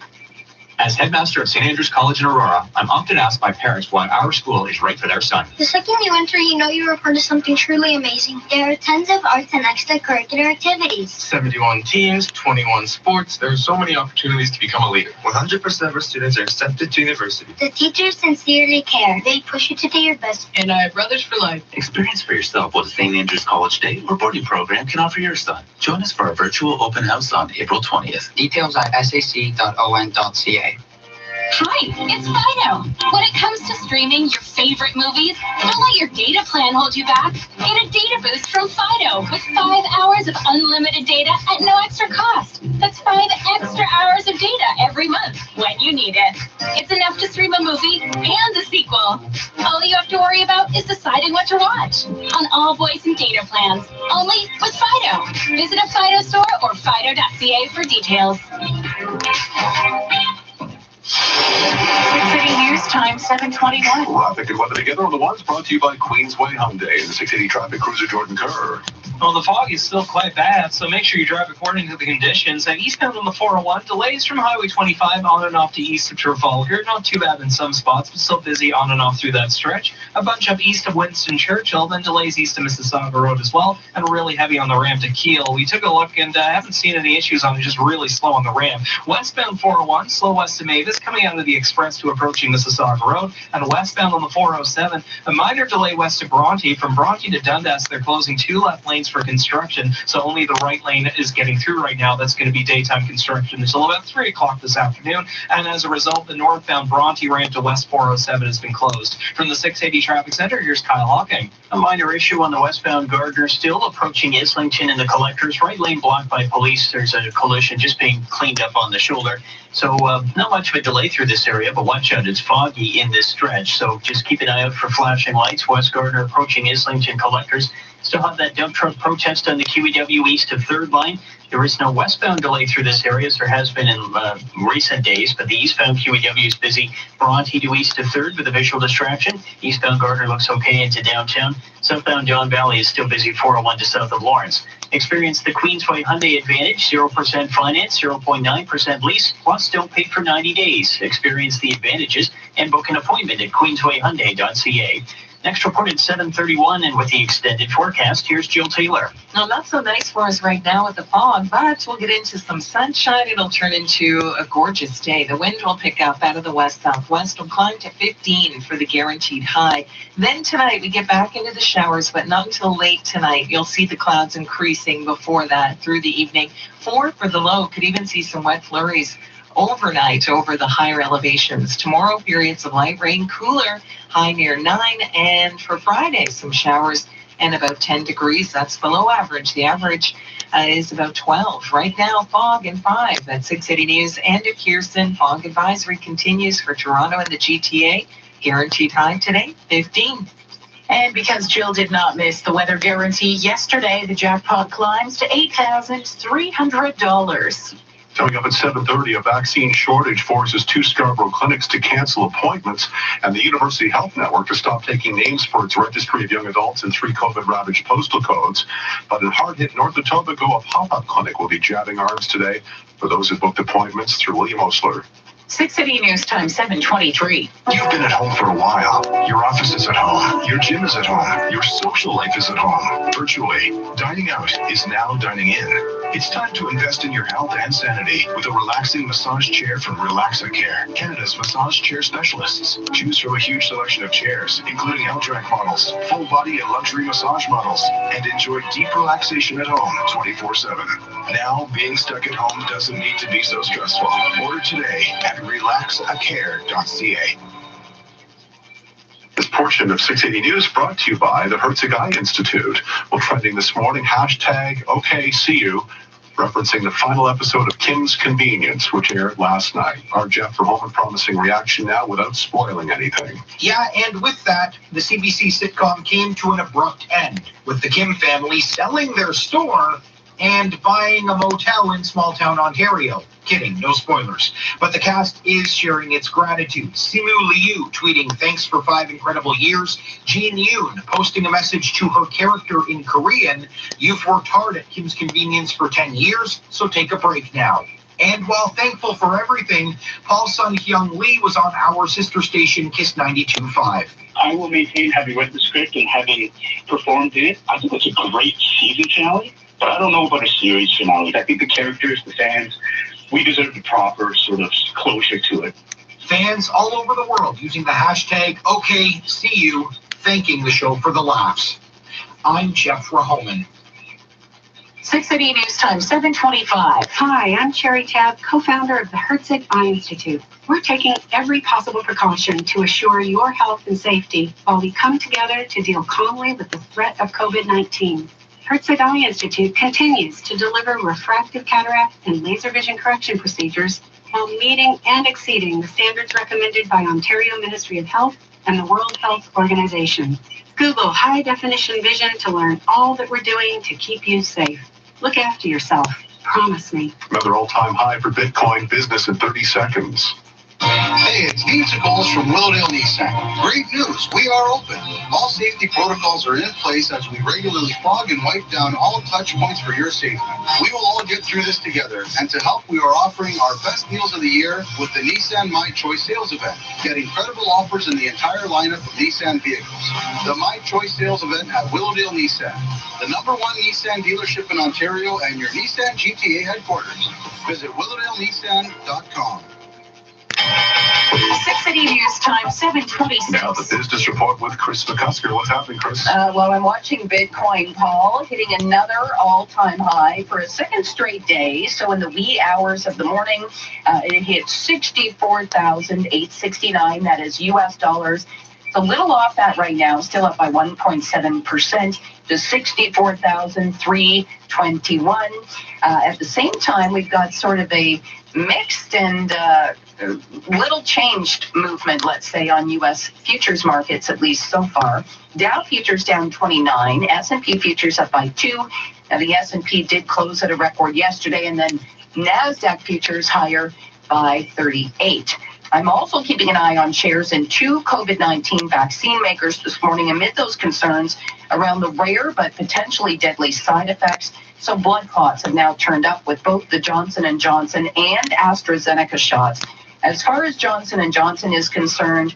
As headmaster of St. Andrews College in Aurora, I'm often asked by parents why our school is right for their son. The second you enter, you know you are part of something truly amazing. There are tons of arts and extracurricular activities. 71 teams, 21 sports. There are so many opportunities to become a leader. 100% of our students are accepted to university. The teachers sincerely care. They push you to do your best. And I have brothers for life. Experience for yourself what a St. Andrews College Day or boarding program can offer your son. Join us for our virtual open house on April 20th. Details at sac.on.ca. Hi, it's Fido. When it comes to streaming your favorite movies, don't let your data plan hold you back. Get a data boost from Fido with 5 hours of unlimited data at no extra cost. That's 5 extra hours of data every month when you need it. It's enough to stream a movie and a sequel. All you have to worry about is deciding what to watch on all voice and data plans, only with Fido. Visit a Fido store or fido.ca for details. 680 News Time 7:21. Traffic and weather together on the ones brought to you by Queensway Hyundai and the 680 traffic cruiser Jordan Kerr. Well, the fog is still quite bad, so make sure you drive according to the conditions. And eastbound on the 401, delays from Highway 25 on and off to east of Trafalgar. Not too bad in some spots, but still busy on and off through that stretch. A bunch up east of Winston Churchill, then delays east of Mississauga Road as well, and really heavy on the ramp to Kiel. We took a look and haven't seen any issues on it, just really slow on the ramp. Westbound 401, slow west of Mavis, coming out of the Express to approaching Mississauga Road, and westbound on the 407, a minor delay west of Bronte. From Bronte to Dundas, they're closing 2 left lanes for construction, so only the right lane is getting through right now. That's going to be daytime construction until about 3 o'clock this afternoon, and as a result, the northbound Bronte ramp to West 407 has been closed. From the 680 Traffic Center, here's Kyle Hawking. A minor issue on the westbound Gardner, still approaching Islington and the Collectors. Right lane blocked by police. There's a collision just being cleaned up on the shoulder. So not much of a delay through this area, but watch out, it's foggy in this stretch. So just keep an eye out for flashing lights. West Gardner approaching Islington Collectors. Still have that dump truck protest on the QEW east of 3rd line. There is no westbound delay through this area, as there has been in recent days, but the eastbound QEW is busy. Bronte to east of 3rd with a visual distraction. Eastbound Gardner looks okay into downtown. Southbound Don Valley is still busy 401 to south of Lawrence. Experience the Queensway Hyundai Advantage, 0% finance, 0.9% lease, plus don't pay for 90 days. Experience the advantages and book an appointment at queenswayhyundai.ca. Next report at 7:31, and with the extended forecast, here's Jill Taylor. No, not so nice for us right now with the fog, but we'll get into some sunshine. It'll turn into a gorgeous day. The wind will pick up out of the west-southwest. Will climb to 15 for the guaranteed high. Then tonight, we get back into the showers, but not until late tonight. You'll see the clouds increasing before that through the evening. 4 for the low. Could even see some wet flurries overnight over the higher elevations. Tomorrow, periods of light rain, cooler, high near 9, and for Friday, some showers and about 10 degrees. That's below average. The average is about 12. Right now, fog and 5. That's 680 News. And at Pearson, fog advisory continues for Toronto and the GTA. Guaranteed high today, 15. And because Jill did not miss the weather guarantee yesterday, the jackpot climbs to $8,300. Coming up at 7:30, a vaccine shortage forces 2 Scarborough clinics to cancel appointments and the University Health Network to stop taking names for its registry of young adults in 3 COVID-ravaged postal codes. But in hard-hit North Etobicoke, a pop-up clinic will be jabbing arms today for those who booked appointments through William Osler. 680 News Time 7:23. You've been at home for a while. Your office is at home. Your gym is at home. Your social life is at home. Virtually, dining out is now dining in. It's time to invest in your health and sanity with a relaxing massage chair from Relaxacare, Canada's massage chair specialists. Choose from a huge selection of chairs, including L-track models, full body and luxury massage models, and enjoy deep relaxation at home 24/7. Now, being stuck at home doesn't need to be so stressful. Order today at relaxacare.ca. This portion of 680 News brought to you by the Herzog Eye Institute. Well, trending this morning, hashtag OKCU, referencing the final episode of Kim's Convenience, which aired last night. Our Jeff from home promising reaction now without spoiling anything. Yeah, and with that, the CBC sitcom came to an abrupt end, with the Kim family selling their store and buying a motel in small-town Ontario. Kidding, no spoilers. But the cast is sharing its gratitude. Simu Liu tweeting, "Thanks for 5 incredible years." Jean Yoon posting a message to her character in Korean, "You've worked hard at Kim's Convenience for 10 years, so take a break now." And while thankful for everything, Paul Sun-Hyung Lee was on our sister station, Kiss 92.5. I will maintain, having read the script and having performed in it, I think it's a great season finale. But I don't know about a series finale. I think the characters, the fans, we deserve the proper sort of closure to it. Fans all over the world using the hashtag OKCU, thanking the show for the laughs. I'm Jeff Rahoman. 680 News Time, 725. Hi, I'm Cherry Tabb, co-founder of the Herzog Eye Institute. We're taking every possible precaution to assure your health and safety while we come together to deal calmly with the threat of COVID-19. Herzog Eye Institute continues to deliver refractive cataract and laser vision correction procedures while meeting and exceeding the standards recommended by Ontario Ministry of Health and the World Health Organization. Google high-definition vision to learn all that we're doing to keep you safe. Look after yourself. Promise me. Another all-time high for Bitcoin business in 30 seconds. Hey, it's Dean Sickles from Willowdale Nissan. Great news, we are open. All safety protocols are in place as we regularly fog and wipe down all touch points for your safety. We will all get through this together, and to help, we are offering our best deals of the year with the Nissan My Choice sales event. Get incredible offers in the entire lineup of Nissan vehicles. The My Choice sales event at Willowdale Nissan, the #1 Nissan dealership in Ontario and your Nissan GTA headquarters. Visit willowdalenissan.com. 680 News Time, 726. Now the business report with Chris McCusker. What's happening, Chris? Well, I'm watching Bitcoin, Paul, hitting another all-time high for a second straight day. So in the wee hours of the morning, it hit 64,869. That is U.S. dollars. It's a little off that right now, still up by 1.7% to 64,321. At the same time, we've got sort of a mixed and little changed movement, let's say, on U.S. futures markets, at least so far. Dow futures down 29, S&P futures up by 2. Now, the S&P did close at a record yesterday, and then NASDAQ futures higher by 38. I'm also keeping an eye on shares in 2 COVID-19 vaccine makers this morning amid those concerns around the rare but potentially deadly side effects. So blood clots have now turned up with both the Johnson & Johnson and AstraZeneca shots. As far as Johnson & Johnson is concerned,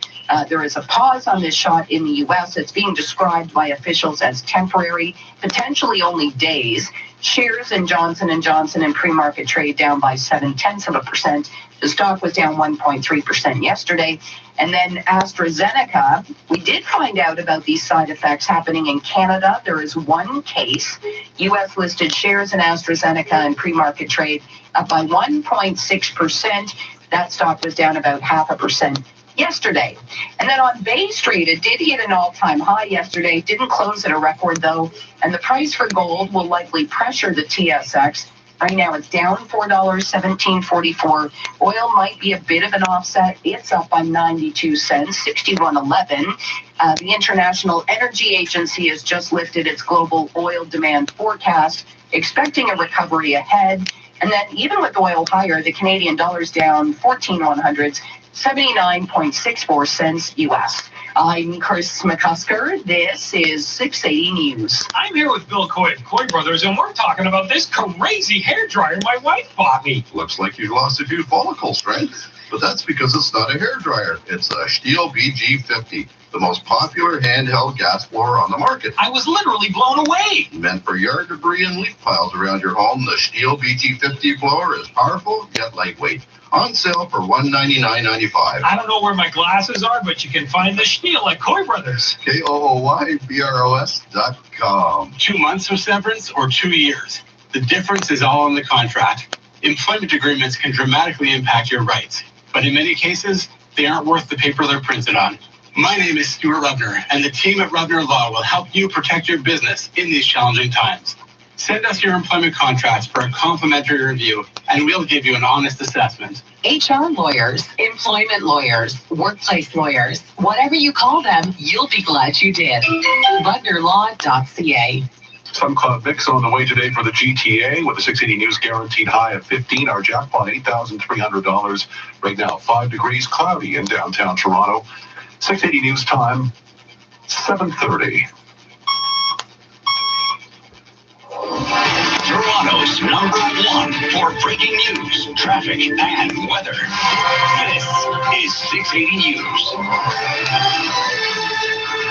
there is a pause on this shot in the U.S. It's being described by officials as temporary, potentially only days. Shares in Johnson & Johnson in pre-market trade down by 0.7%. The stock was down 1.3% yesterday. And then AstraZeneca, we did find out about these side effects happening in Canada. There is one case. U.S. listed shares in AstraZeneca in pre-market trade up by 1.6%. That stock was down about 0.5% yesterday. And then on Bay Street, it did hit an all-time high yesterday. Didn't close at a record, though. And the price for gold will likely pressure the TSX. Right now, it's down $4, $17.44. Oil might be a bit of an offset. It's up by 92 cents, 61.11. The International Energy Agency has just lifted its global oil demand forecast, expecting a recovery ahead. And then even with oil higher, the Canadian dollar's down 14/100, 79.64 cents U.S. I'm Chris McCusker. This is 680 News. I'm here with Bill Coy at Coy Brothers, and we're talking about this crazy hairdryer my wife bought me. Looks like you lost a few follicles, right? But that's because it's not a hairdryer. It's a Stihl BG50. the most popular handheld gas blower on the market. I was literally blown away. Meant for yard debris and leaf piles around your home, the Stihl BT50 blower is powerful yet lightweight. On sale for $199.95. I don't know where my glasses are, but you can find the Stihl at Coy Brothers. KOOYBROS.com. 2 months of severance or 2 years. The difference is all in the contract. Employment agreements can dramatically impact your rights, but in many cases, they aren't worth the paper they're printed on. My name is Stuart Rubner, and the team at Rubner Law will help you protect your business in these challenging times. Send us your employment contracts for a complimentary review, and we'll give you an honest assessment. HR lawyers, employment lawyers, workplace lawyers, whatever you call them, you'll be glad you did. RubnerLaw.ca. Some cloud mix on the way today for the GTA with a 680 News guaranteed high of 15. Our jackpot, $8,300. Right now, 5 degrees, cloudy in downtown Toronto. 680 News time, 7:30. Toronto's #1 for breaking news, traffic, and weather. This is 680 News.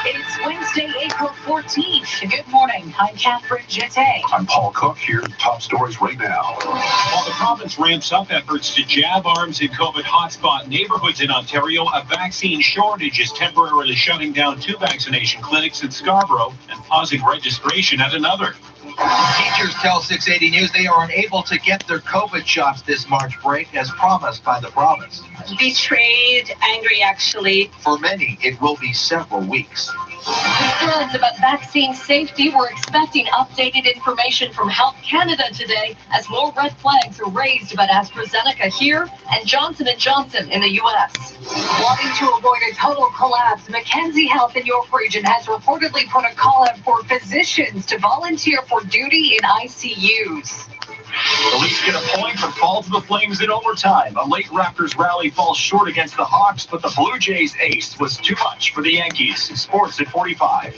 It's Wednesday, April 14th. Good morning. I'm Catherine Jette. I'm Paul Cook. Here are the top stories right now. While the province ramps up efforts to jab arms in COVID hotspot neighborhoods in Ontario, a vaccine shortage is temporarily shutting down 2 vaccination clinics in Scarborough and pausing registration at another. Teachers tell 680 News they are unable to get their COVID shots this March break as promised by the province. Betrayed, angry actually. For many, it will be several weeks. Concerns about vaccine safety. We're expecting updated information from Health Canada today as more red flags are raised about AstraZeneca here and Johnson & Johnson in the U.S. Wanting to avoid a total collapse, Mackenzie Health in York Region has reportedly put a call out for physicians to volunteer for duty in ICUs. The Leafs get a point but fall to the Flames in overtime. A late Raptors rally falls short against the Hawks, but the Blue Jays ace was too much for the Yankees. Sports at 45.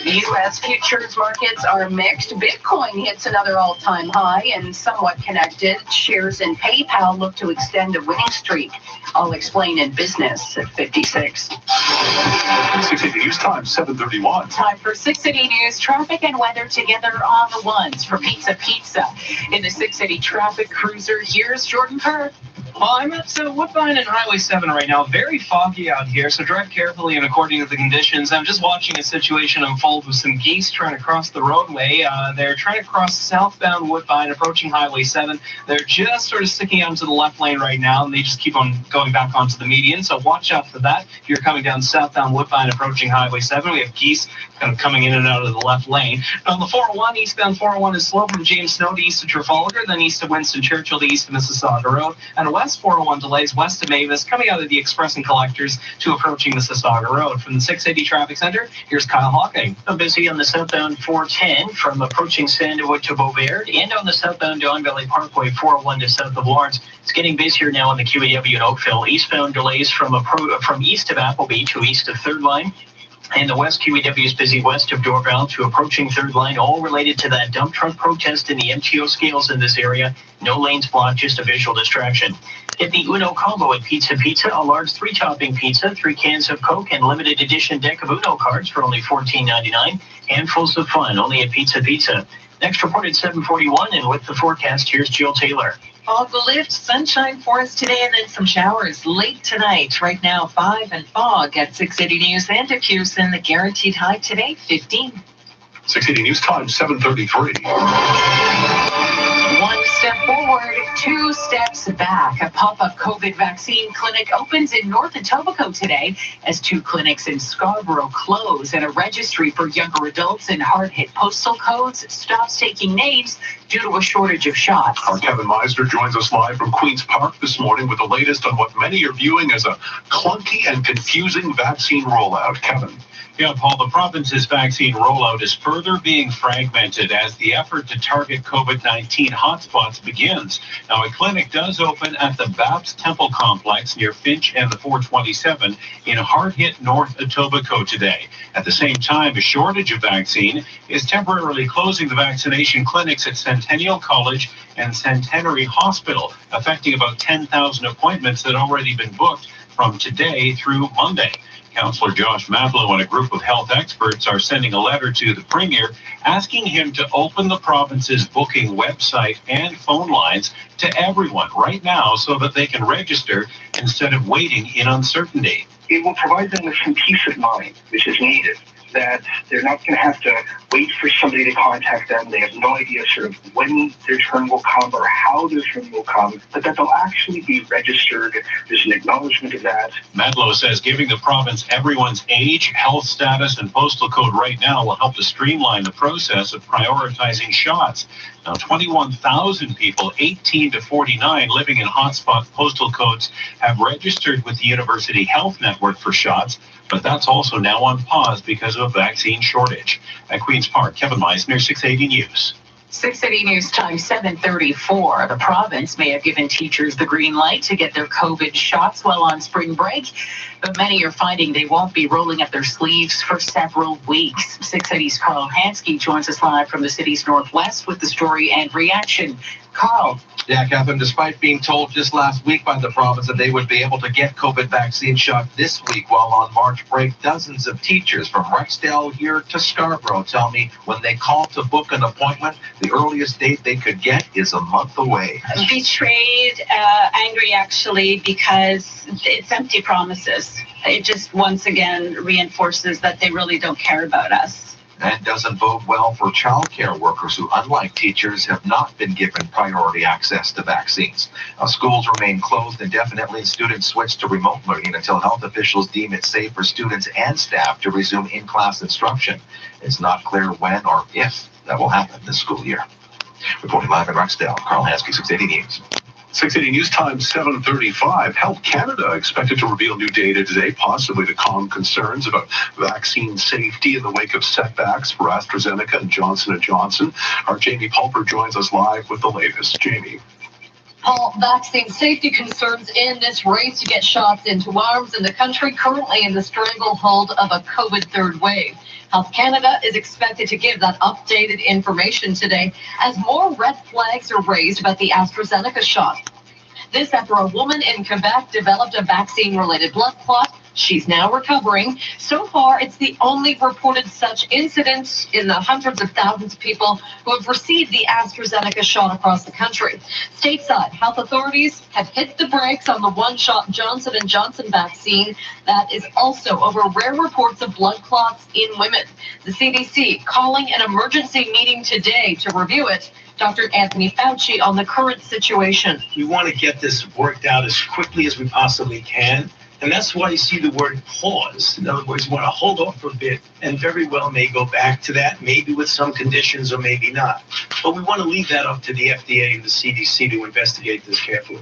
U.S. futures markets are mixed. Bitcoin hits another all-time high and somewhat connected. Shares in PayPal look to extend a winning streak. I'll explain in business at 56. 680 News time, 7:31. Time for 680 News traffic and weather together on the ones for Pizza. In the 680 traffic cruiser, here's Jordan Kerr. Well, I'm at Woodbine and Highway 7 right now. Very foggy out here, so drive carefully and according to the conditions. I'm just watching a situation unfold with some geese trying to cross the roadway. They're trying to cross southbound Woodbine, approaching Highway 7. They're just sort of sticking out into the left lane right now, and they just keep on going back onto the median, so watch out for that. If you're coming down southbound Woodbine, approaching Highway 7, we have geese kind of coming in and out of the left lane. On the 401, eastbound 401 is slow from James Snow to east of Trafalgar, then east of Winston Churchill to east of Mississauga Road, and west 401 delays west of Mavis, coming out of the Express and Collectors to approaching Mississauga Road. From the 680 Traffic Center, here's Kyle Hawking. Busy on the southbound 410 from approaching Sandalwood to Beauvert, and on the southbound Don Valley Parkway 401 to south of Lawrence. It's getting busier now on the QEW in Oakville. Eastbound delays from east of Appleby to east of 3rd Line. And the West QEW is busy west of Dorval to approaching 3rd Line, all related to that dump truck protest in the MTO scales in this area. No lanes blocked, just a visual distraction. Get the Uno combo at Pizza, a large 3-topping pizza, 3 cans of Coke, and limited edition deck of Uno cards for only $14.99. Handfuls of fun, only at Pizza. Next report at 7:41, and with the forecast, here's Jill Taylor. Fog will lift, sunshine for us today, and then some showers late tonight. Right now, 5 and fog at 680 News and at Pearson. The guaranteed high today, 15. 680 News time, 7:33. 1 step forward, 2 steps back. A pop-up COVID vaccine clinic opens in North Etobicoke today as 2 clinics in Scarborough close, and a registry for younger adults in hard-hit postal codes stops taking names due to a shortage of shots. Our Kevin Meisner joins us live from Queen's Park this morning with the latest on what many are viewing as a clunky and confusing vaccine rollout. Kevin. Yeah, Paul, the province's vaccine rollout is further being fragmented as the effort to target COVID-19 hotspots begins. Now, a clinic does open at the Baps Temple Complex near Finch and the 427 in hard-hit North Etobicoke today. At the same time, a shortage of vaccine is temporarily closing the vaccination clinics at Centennial College and Centenary Hospital, affecting about 10,000 appointments that had already been booked from today through Monday. Councillor Josh Matlow and a group of health experts are sending a letter to the Premier asking him to open the province's booking website and phone lines to everyone right now so that they can register instead of waiting in uncertainty. It will provide them with some peace of mind, which is needed, that they're not going to have to wait for somebody to contact them. They have no idea sort of when their turn will come or how their turn will come, but that they'll actually be registered. There's an acknowledgement of that. Matlow says giving the province everyone's age, health status, and postal code right now will help to streamline the process of prioritizing shots. Now, 21,000 people, 18 to 49, living in hotspot postal codes have registered with the University Health Network for shots, but that's also now on pause because of a vaccine shortage. At Queen's Park, Kevin Meisner, 680 News. 680 News Time 7:34. The province may have given teachers the green light to get their COVID shots while on spring break, but many are finding they won't be rolling up their sleeves for several weeks. 680's Carl Hansky joins us live from the city's northwest with the story and reaction. Carl. Yeah, Catherine, despite being told just last week by the province that they would be able to get COVID vaccine shot this week while on March break, dozens of teachers from Rexdale here to Scarborough tell me when they call to book an appointment, the earliest date they could get is a month away. Betrayed, angry actually, because it's empty promises. It just once again reinforces that they really don't care about us. That doesn't bode well for childcare workers who, unlike teachers, have not been given priority access to vaccines. Schools remain closed indefinitely. Students switch to remote learning until health officials deem it safe for students and staff to resume in-class instruction. It's not clear when or if that will happen this school year. Reporting live in Rexdale, Carl Hansky, 680 News. 680 News Time 7:35. Health Canada expected to reveal new data today, possibly to calm concerns about vaccine safety in the wake of setbacks for AstraZeneca and Johnson & Johnson. Our Jamie Pulper joins us live with the latest. Jamie. Paul, vaccine safety concerns in this race to get shots into arms in the country currently in the stranglehold of a COVID third wave. Health Canada is expected to give that updated information today as more red flags are raised about the AstraZeneca shot. This after a woman in Quebec developed a vaccine-related blood clot. She's now recovering. So far, it's the only reported such incident in the hundreds of thousands of people who have received the AstraZeneca shot across the country. Stateside, health authorities have hit the brakes on the one-shot Johnson & Johnson vaccine. That is also over rare reports of blood clots in women. The CDC calling an emergency meeting today to review it. Dr. Anthony Fauci on the current situation. We want to get this worked out as quickly as we possibly can. And that's why you see the word pause. In other words, you want to hold off for a bit and very well may go back to that, maybe with some conditions or maybe not. But we want to leave that up to the FDA and the CDC to investigate this carefully.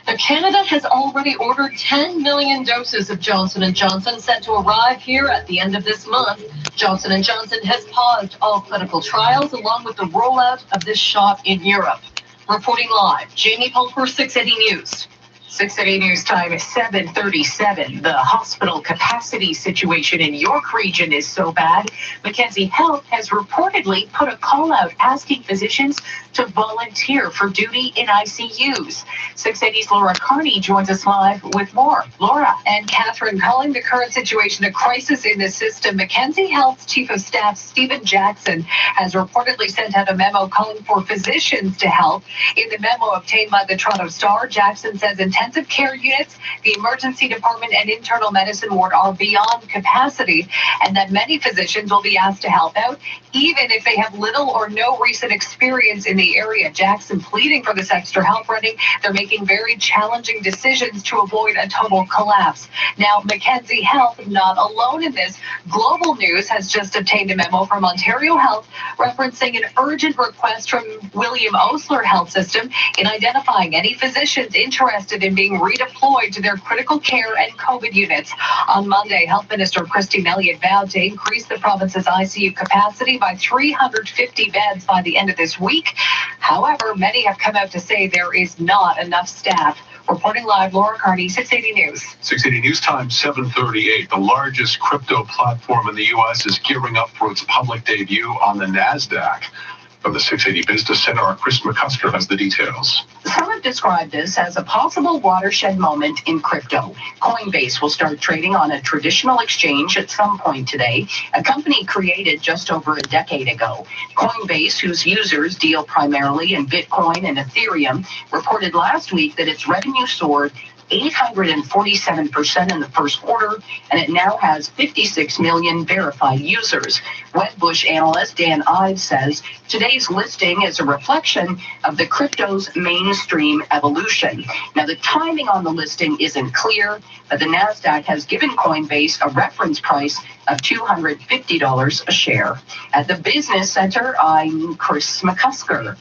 Now, Canada has already ordered 10 million doses of Johnson & Johnson set to arrive here at the end of this month. Johnson & Johnson has paused all clinical trials along with the rollout of this shot in Europe. Reporting live, Jamie Pulper, 680 News. 680 News Time is 7:37. The hospital capacity situation in York region is so bad, Mackenzie Health has reportedly put a call out asking physicians to volunteer for duty in ICUs. 680's Laura Carney joins us live with more. Laura. And Catherine, calling the current situation a crisis in the system, Mackenzie Health's Chief of Staff, Stephen Jackson, has reportedly sent out a memo calling for physicians to help. In the memo obtained by the Toronto Star, Jackson says intensive care units, the emergency department, and internal medicine ward are beyond capacity, and that many physicians will be asked to help out, even if they have little or no recent experience in the area. Jackson pleading for this extra help, running. They're making very challenging decisions to avoid a total collapse. Now, Mackenzie Health not alone in this. Global News has just obtained a memo from Ontario Health referencing an urgent request from William Osler Health System in identifying any physicians interested in being redeployed to their critical care and COVID units. On Monday, Health Minister Christine Elliott vowed to increase the province's ICU capacity by 350 beds by the end of this week. However, many have come out to say there is not enough staff. Reporting live, Laura Carney, 680 News. 680 News Time, 7:38. The largest crypto platform in the U.S. is gearing up for its public debut on the NASDAQ. From the 680 Business Center, our Chris McCusker has the details. Some have described this as a possible watershed moment in crypto. Coinbase will start trading on a traditional exchange at some point today, a company created just over a decade ago. Coinbase, whose users deal primarily in Bitcoin and Ethereum, reported last week that its revenue soared 847% in the first quarter, and it now has 56 million verified users. Wedbush analyst Dan Ives says today's listing is a reflection of the crypto's mainstream evolution. Now, the timing on the listing isn't clear, but the NASDAQ has given Coinbase a reference price of $250 a share. At the Business Center, I'm Chris McCusker.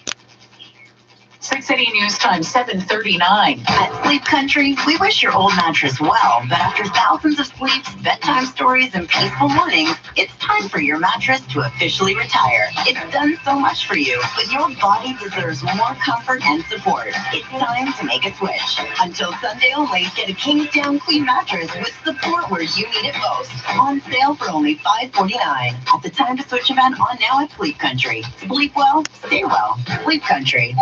680 News Time, 7:39. At Sleep Country, we wish your old mattress well, but after thousands of sleeps, bedtime stories, and peaceful mornings, it's time for your mattress to officially retire. It's done so much for you, but your body deserves more comfort and support. It's time to make a switch. Until Sunday only, get a Kingsdown Queen mattress with support where you need it most. On sale for only $549. At the Time to Switch event on now at Sleep Country. Sleep well, stay well. Sleep Country.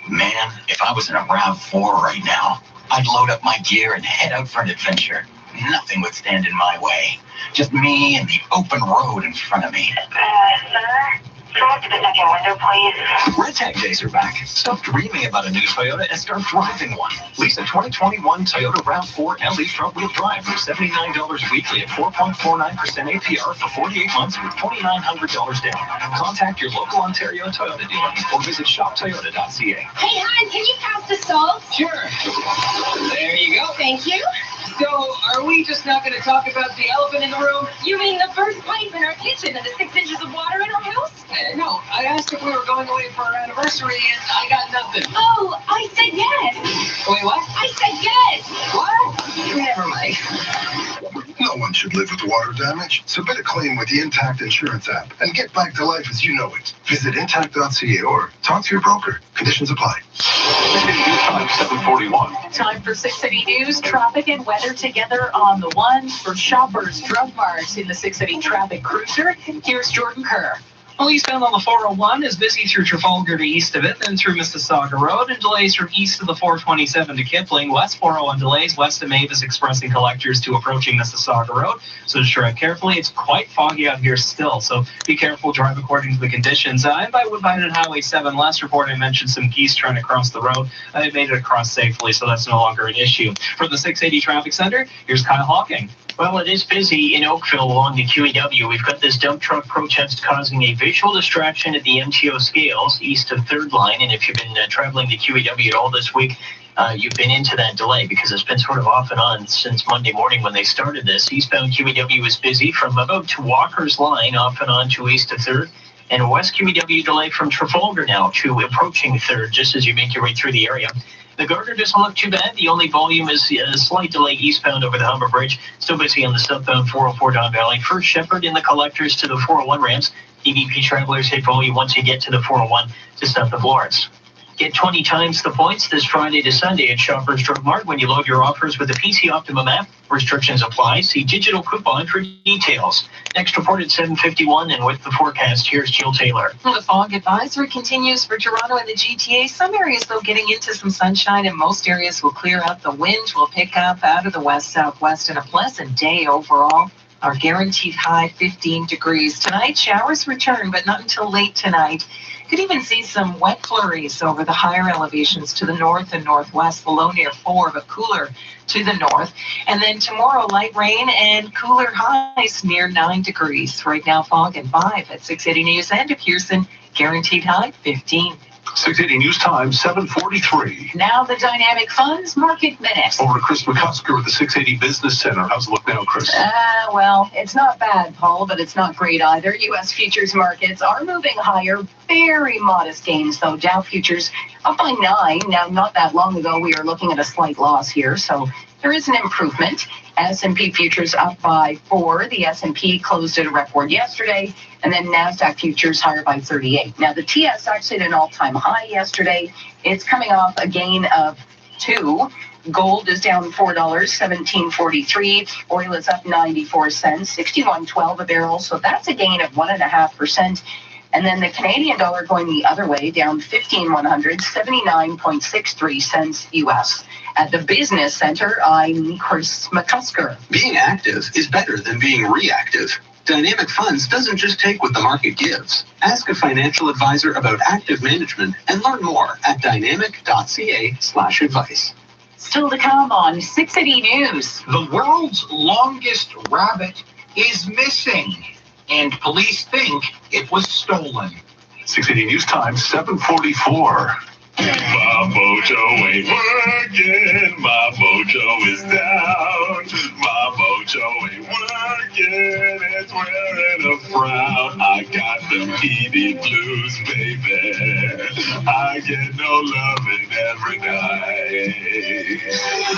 Man, if I was in a RAV4 right now, I'd load up my gear and head out for an adventure. Nothing would stand in my way. Just me and the open road in front of me. Sir? Come to the second window, please. Red Tag days are back. Stop dreaming about a new Toyota and start driving one. Lease a 2021 Toyota RAV4 LE front-wheel drive for $79 weekly at 4.49% APR for 48 months with $2,900 down. Contact your local Ontario Toyota dealer or visit shoptoyota.ca. Hey, hon, can you pass the salt? Sure. There you go. Thank you. So, are we just not going to talk about the elephant in the room? You mean the first pipe in our kitchen and the 6 inches of water in our house? No, I asked if we were going away for our anniversary, and I got nothing. Oh, I said yes. Wait, what? I said yes. What? Never mind. No one should live with water damage. Submit a claim with the Intact Insurance app and get back to life as you know it. Visit intact.ca or talk to your broker. Conditions apply. 741. Time for 680 News, traffic and weather together on the one for Shoppers Drug Marts in the 680 Traffic Cruiser. Here's Jordan Kerr. Well, eastbound on the 401 is busy through Trafalgar to east of it, then through Mississauga Road, and delays from east of the 427 to Kipling. West 401 delays west of Mavis Expressing collectors to approaching Mississauga Road. So just drive carefully. It's quite foggy out here still, so be careful. Drive according to the conditions. I'm by Woodbine and Highway 7. Last report I mentioned some geese trying to cross the road. They made it across safely, so that's no longer an issue. For the 680 Traffic Center, here's Kyle Hawking. Well, it is busy in Oakville along the QEW. We've got this dump truck protest causing a visual distraction at the MTO scales east of 3rd Line. And if you've been traveling the QEW at all this week, you've been into that delay because it's been sort of off and on since Monday morning when they started this. Eastbound QEW is busy from about to Walker's Line off and on to east of 3rd. And West QEW delay from Trafalgar now to approaching 3rd just as you make your way through the area. The Gardner doesn't look too bad. The only volume is a slight delay eastbound over the Humber Bridge. Still busy on the southbound 404 Don Valley. First Shepherd in the collectors to the 401 ramps. EVP travelers hit volume once you get to the 401 to south of Lawrence. Get 20 times the points this Friday to Sunday at Shoppers Drug Mart when you load your offers with the PC Optimum app. Restrictions apply. See digital coupon for details. Next report at 7:51, and with the forecast, here's Jill Taylor. Well, the fog advisory continues for Toronto and the GTA. Some areas, though, getting into some sunshine, and most areas will clear out. The wind will pick up out of the west-southwest, and a pleasant day overall. Our guaranteed high 15 degrees. Tonight, showers return, but not until late tonight. Could even see some wet flurries over the higher elevations to the north and northwest, below near 4, but cooler to the north. And then tomorrow, light rain and cooler highs near 9 degrees. Right now, fog and 5 at 680 News and Pearson, guaranteed high 15. 680 News Time, 7:43. Now the Dynamic Funds Market Minute. Over to Chris McCusker with the 680 Business Center. How's it look now, Chris? Well, it's not bad, Paul, but it's not great either. U.S. futures markets are moving higher. Very modest gains, though. Dow futures up by 9. Now, not that long ago, we were looking at a slight loss here, so there is an improvement. S&P futures up by 4. The S&P closed at a record yesterday, and then NASDAQ futures higher by 38. Now, the TSX hit an all-time high yesterday. It's coming off a gain of 2. Gold is down $4, $17.43. Oil is up 94 cents, $61.12 a barrel. So that's a gain of 1.5%. And then the Canadian dollar going the other way, down 15,100, 79.63 cents US. At the Business Center, I'm Chris McCusker. Being active is better than being reactive. Dynamic Funds doesn't just take what the market gives. Ask a financial advisor about active management and learn more at dynamic.ca/advice. Still to come on 680 News. The world's longest rabbit is missing, and police think it was stolen. 680 News Time, 7:44. My mojo ain't working, my mojo is down. My mojo ain't working, it's wearing a frown. I got them ED blues, baby. I get no loving every night.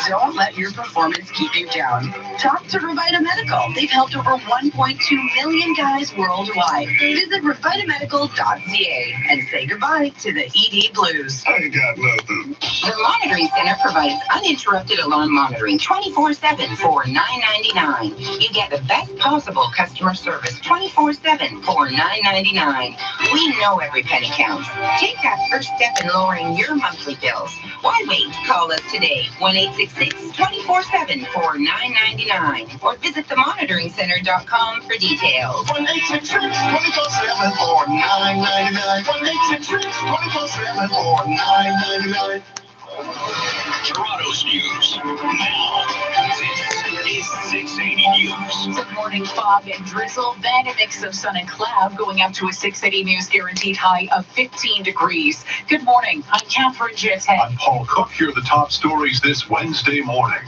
Don't let your performance keep you down. Talk to Revita Medical. They've helped over 1.2 million guys worldwide. Visit revitamedical.ca and say goodbye to the ED blues. I ain't got nothing. The Monitoring Center provides uninterrupted alarm monitoring 24/7 for $9.99. You get the best possible customer service 24/7 for $9.99. We know every penny counts. Take that first step in lowering your monthly bills. Why wait? Call us today, 1-866-24/7 for $9.99, or visit themonitoringcenter.com for details. 1-866-24/7 for $9.99. 1-866-24/7 for $9.99. Toronto's news now. This is 680 News. Good morning, fog and drizzle, then a mix of sun and cloud, going up to a 680 News guaranteed high of 15 degrees. Good morning. I'm Catherine Jetet. I'm Paul Cook. Here are the top stories this Wednesday morning.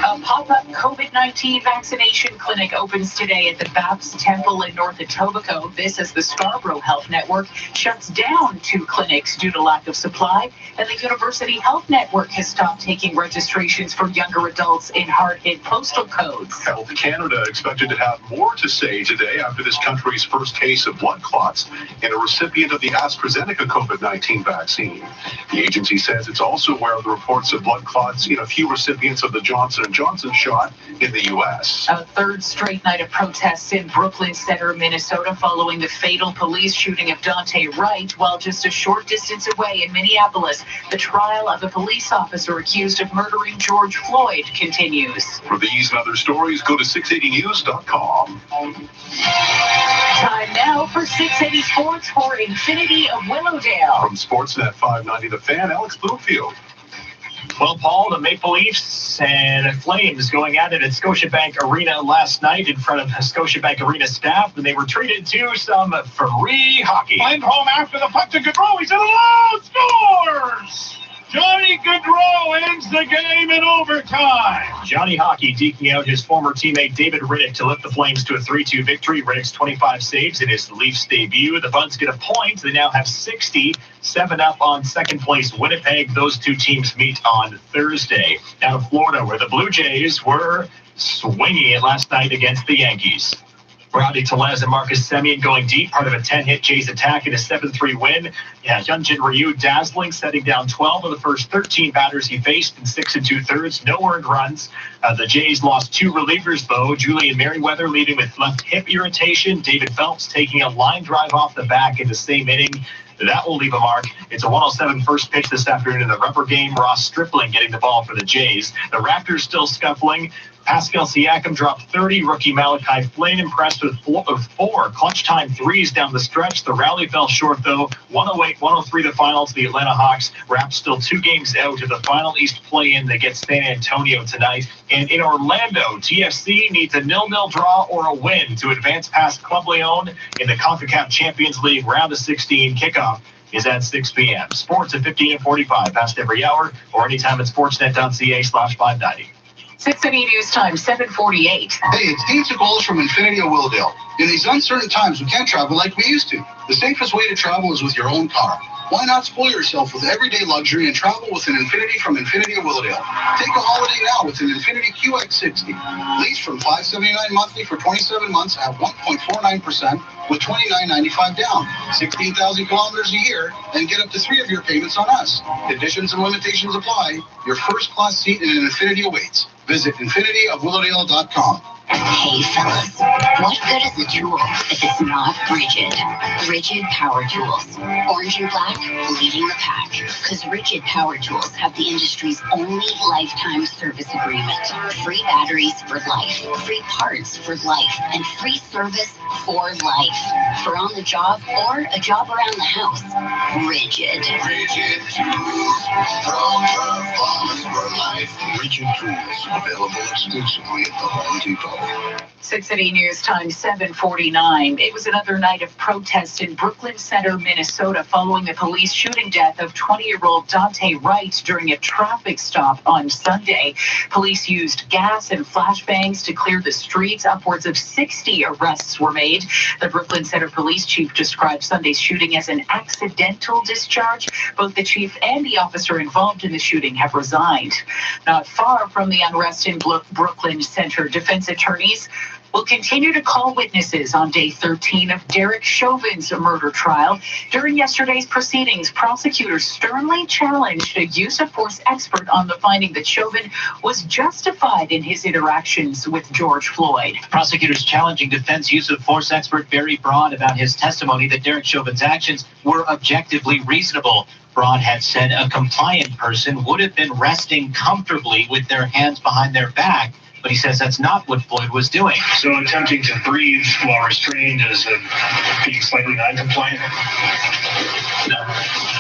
A pop-up COVID-19 vaccination clinic opens today at the Baptist Temple in North Etobicoke. This as the Scarborough Health Network shuts down 2 clinics due to lack of supply, and the University Health Network has stopped taking registrations for younger adults in hard-hit postal codes. Health Canada expected to have more to say today after this country's first case of blood clots in a recipient of the AstraZeneca COVID-19 vaccine. The agency says it's also aware of the reports of blood clots in a few recipients of the Johnson & Johnson shot in the U.S. A third straight night of protests in Brooklyn Center, Minnesota, following the fatal police shooting of Dante Wright, while just a short distance away in Minneapolis, the trial of a police officer accused of murdering George Floyd continues. For these and other stories, go to 680news.com. Time now for 680 Sports for Infinity of Willowdale. From Sportsnet 590 The Fan, Alex Bloomfield. Well, Paul, the Maple Leafs and Flames going at it at Scotiabank Arena last night in front of Scotiabank Arena staff, and they were treated to some free hockey. Flamed home after the puck to Gaudreau. He's in alone, scores! Johnny Gaudreau ends the game in overtime. Johnny Hockey deking out his former teammate David Riddick to lift the Flames to a 3-2 victory. Riddick's 25 saves in his Leafs debut. The Buds get a point. They now have 60, 7 up on second place Winnipeg. Those two teams meet on Thursday. Now to Florida, where the Blue Jays were swinging it last night against the Yankees. Rowdy Tellez and Marcus Semien going deep, part of a 10-hit Jays attack in a 7-3 win. Yeah, Hyunjin Ryu dazzling, setting down 12 of the first 13 batters he faced in 6 2/3, no earned runs. The Jays lost 2 relievers, though. Julian Merriweather leading with left hip irritation. David Phelps taking a line drive off the back in the same inning. That will leave a mark. It's a 107 first pitch this afternoon in the rubber game. Ross Stripling getting the ball for the Jays. The Raptors still scuffling. Pascal Siakam dropped 30. Rookie Malachi Flynn impressed with 4 clutch time threes down the stretch. The rally fell short, though. 108-103 the finals. The Atlanta Hawks wrapped still 2 games out of the final East play-in. They get San Antonio tonight. And in Orlando, TFC needs a 0-0 draw or a win to advance past Club Leon in the CONCACAF Champions League round of 16 kickoff is at 6 p.m. Sports at 15:45 past every hour or anytime at sportsnet.ca/590. 680 News Time, 7:48. Hey, it's Dean Secolas from Infinity of Willdale. In these uncertain times, we can't travel like we used to. The safest way to travel is with your own car. Why not spoil yourself with everyday luxury and travel with an Infinity from Infinity of Willowdale? Take a holiday now with an Infinity QX60. Lease from $579 monthly for 27 months at 1.49% with $29.95 down. 16,000 kilometers a year and get up to 3 of your payments on us. Conditions and limitations apply. Your first class seat in an Infinity awaits. Visit infinityofwillowdale.com. Hey fellas, what good is a tool if it's not rigid? Rigid Power Tools. Orange and black, leading the pack. Because Rigid Power Tools have the industry's only lifetime service agreement. Free batteries for life, free parts for life, and free service for life. For on the job or a job around the house. Rigid. Rigid Tools. From performance for life. Rigid Tools. Available exclusively at the Home Depot. 6 City News Time 7:49. It was another night of protests in Brooklyn Center, Minnesota, following the police shooting death of 20-year-old Dante Wright during a traffic stop on Sunday. Police used gas and flashbangs to clear the streets. Upwards of 60 arrests were made. The Brooklyn Center police chief described Sunday's shooting as an accidental discharge. Both the chief and the officer involved in the shooting have resigned. Not far from the unrest in Brooklyn Center, defense attorneys will continue to call witnesses on day 13 of Derek Chauvin's murder trial. During yesterday's proceedings, prosecutors sternly challenged a use of force expert on the finding that Chauvin was justified in his interactions with George Floyd. Prosecutors challenging defense use of force expert Barry Broad about his testimony that Derek Chauvin's actions were objectively reasonable. Broad had said a compliant person would have been resting comfortably with their hands behind their back, but he says that's not what Floyd was doing. So attempting to breathe while restrained is being slightly non-compliant? No.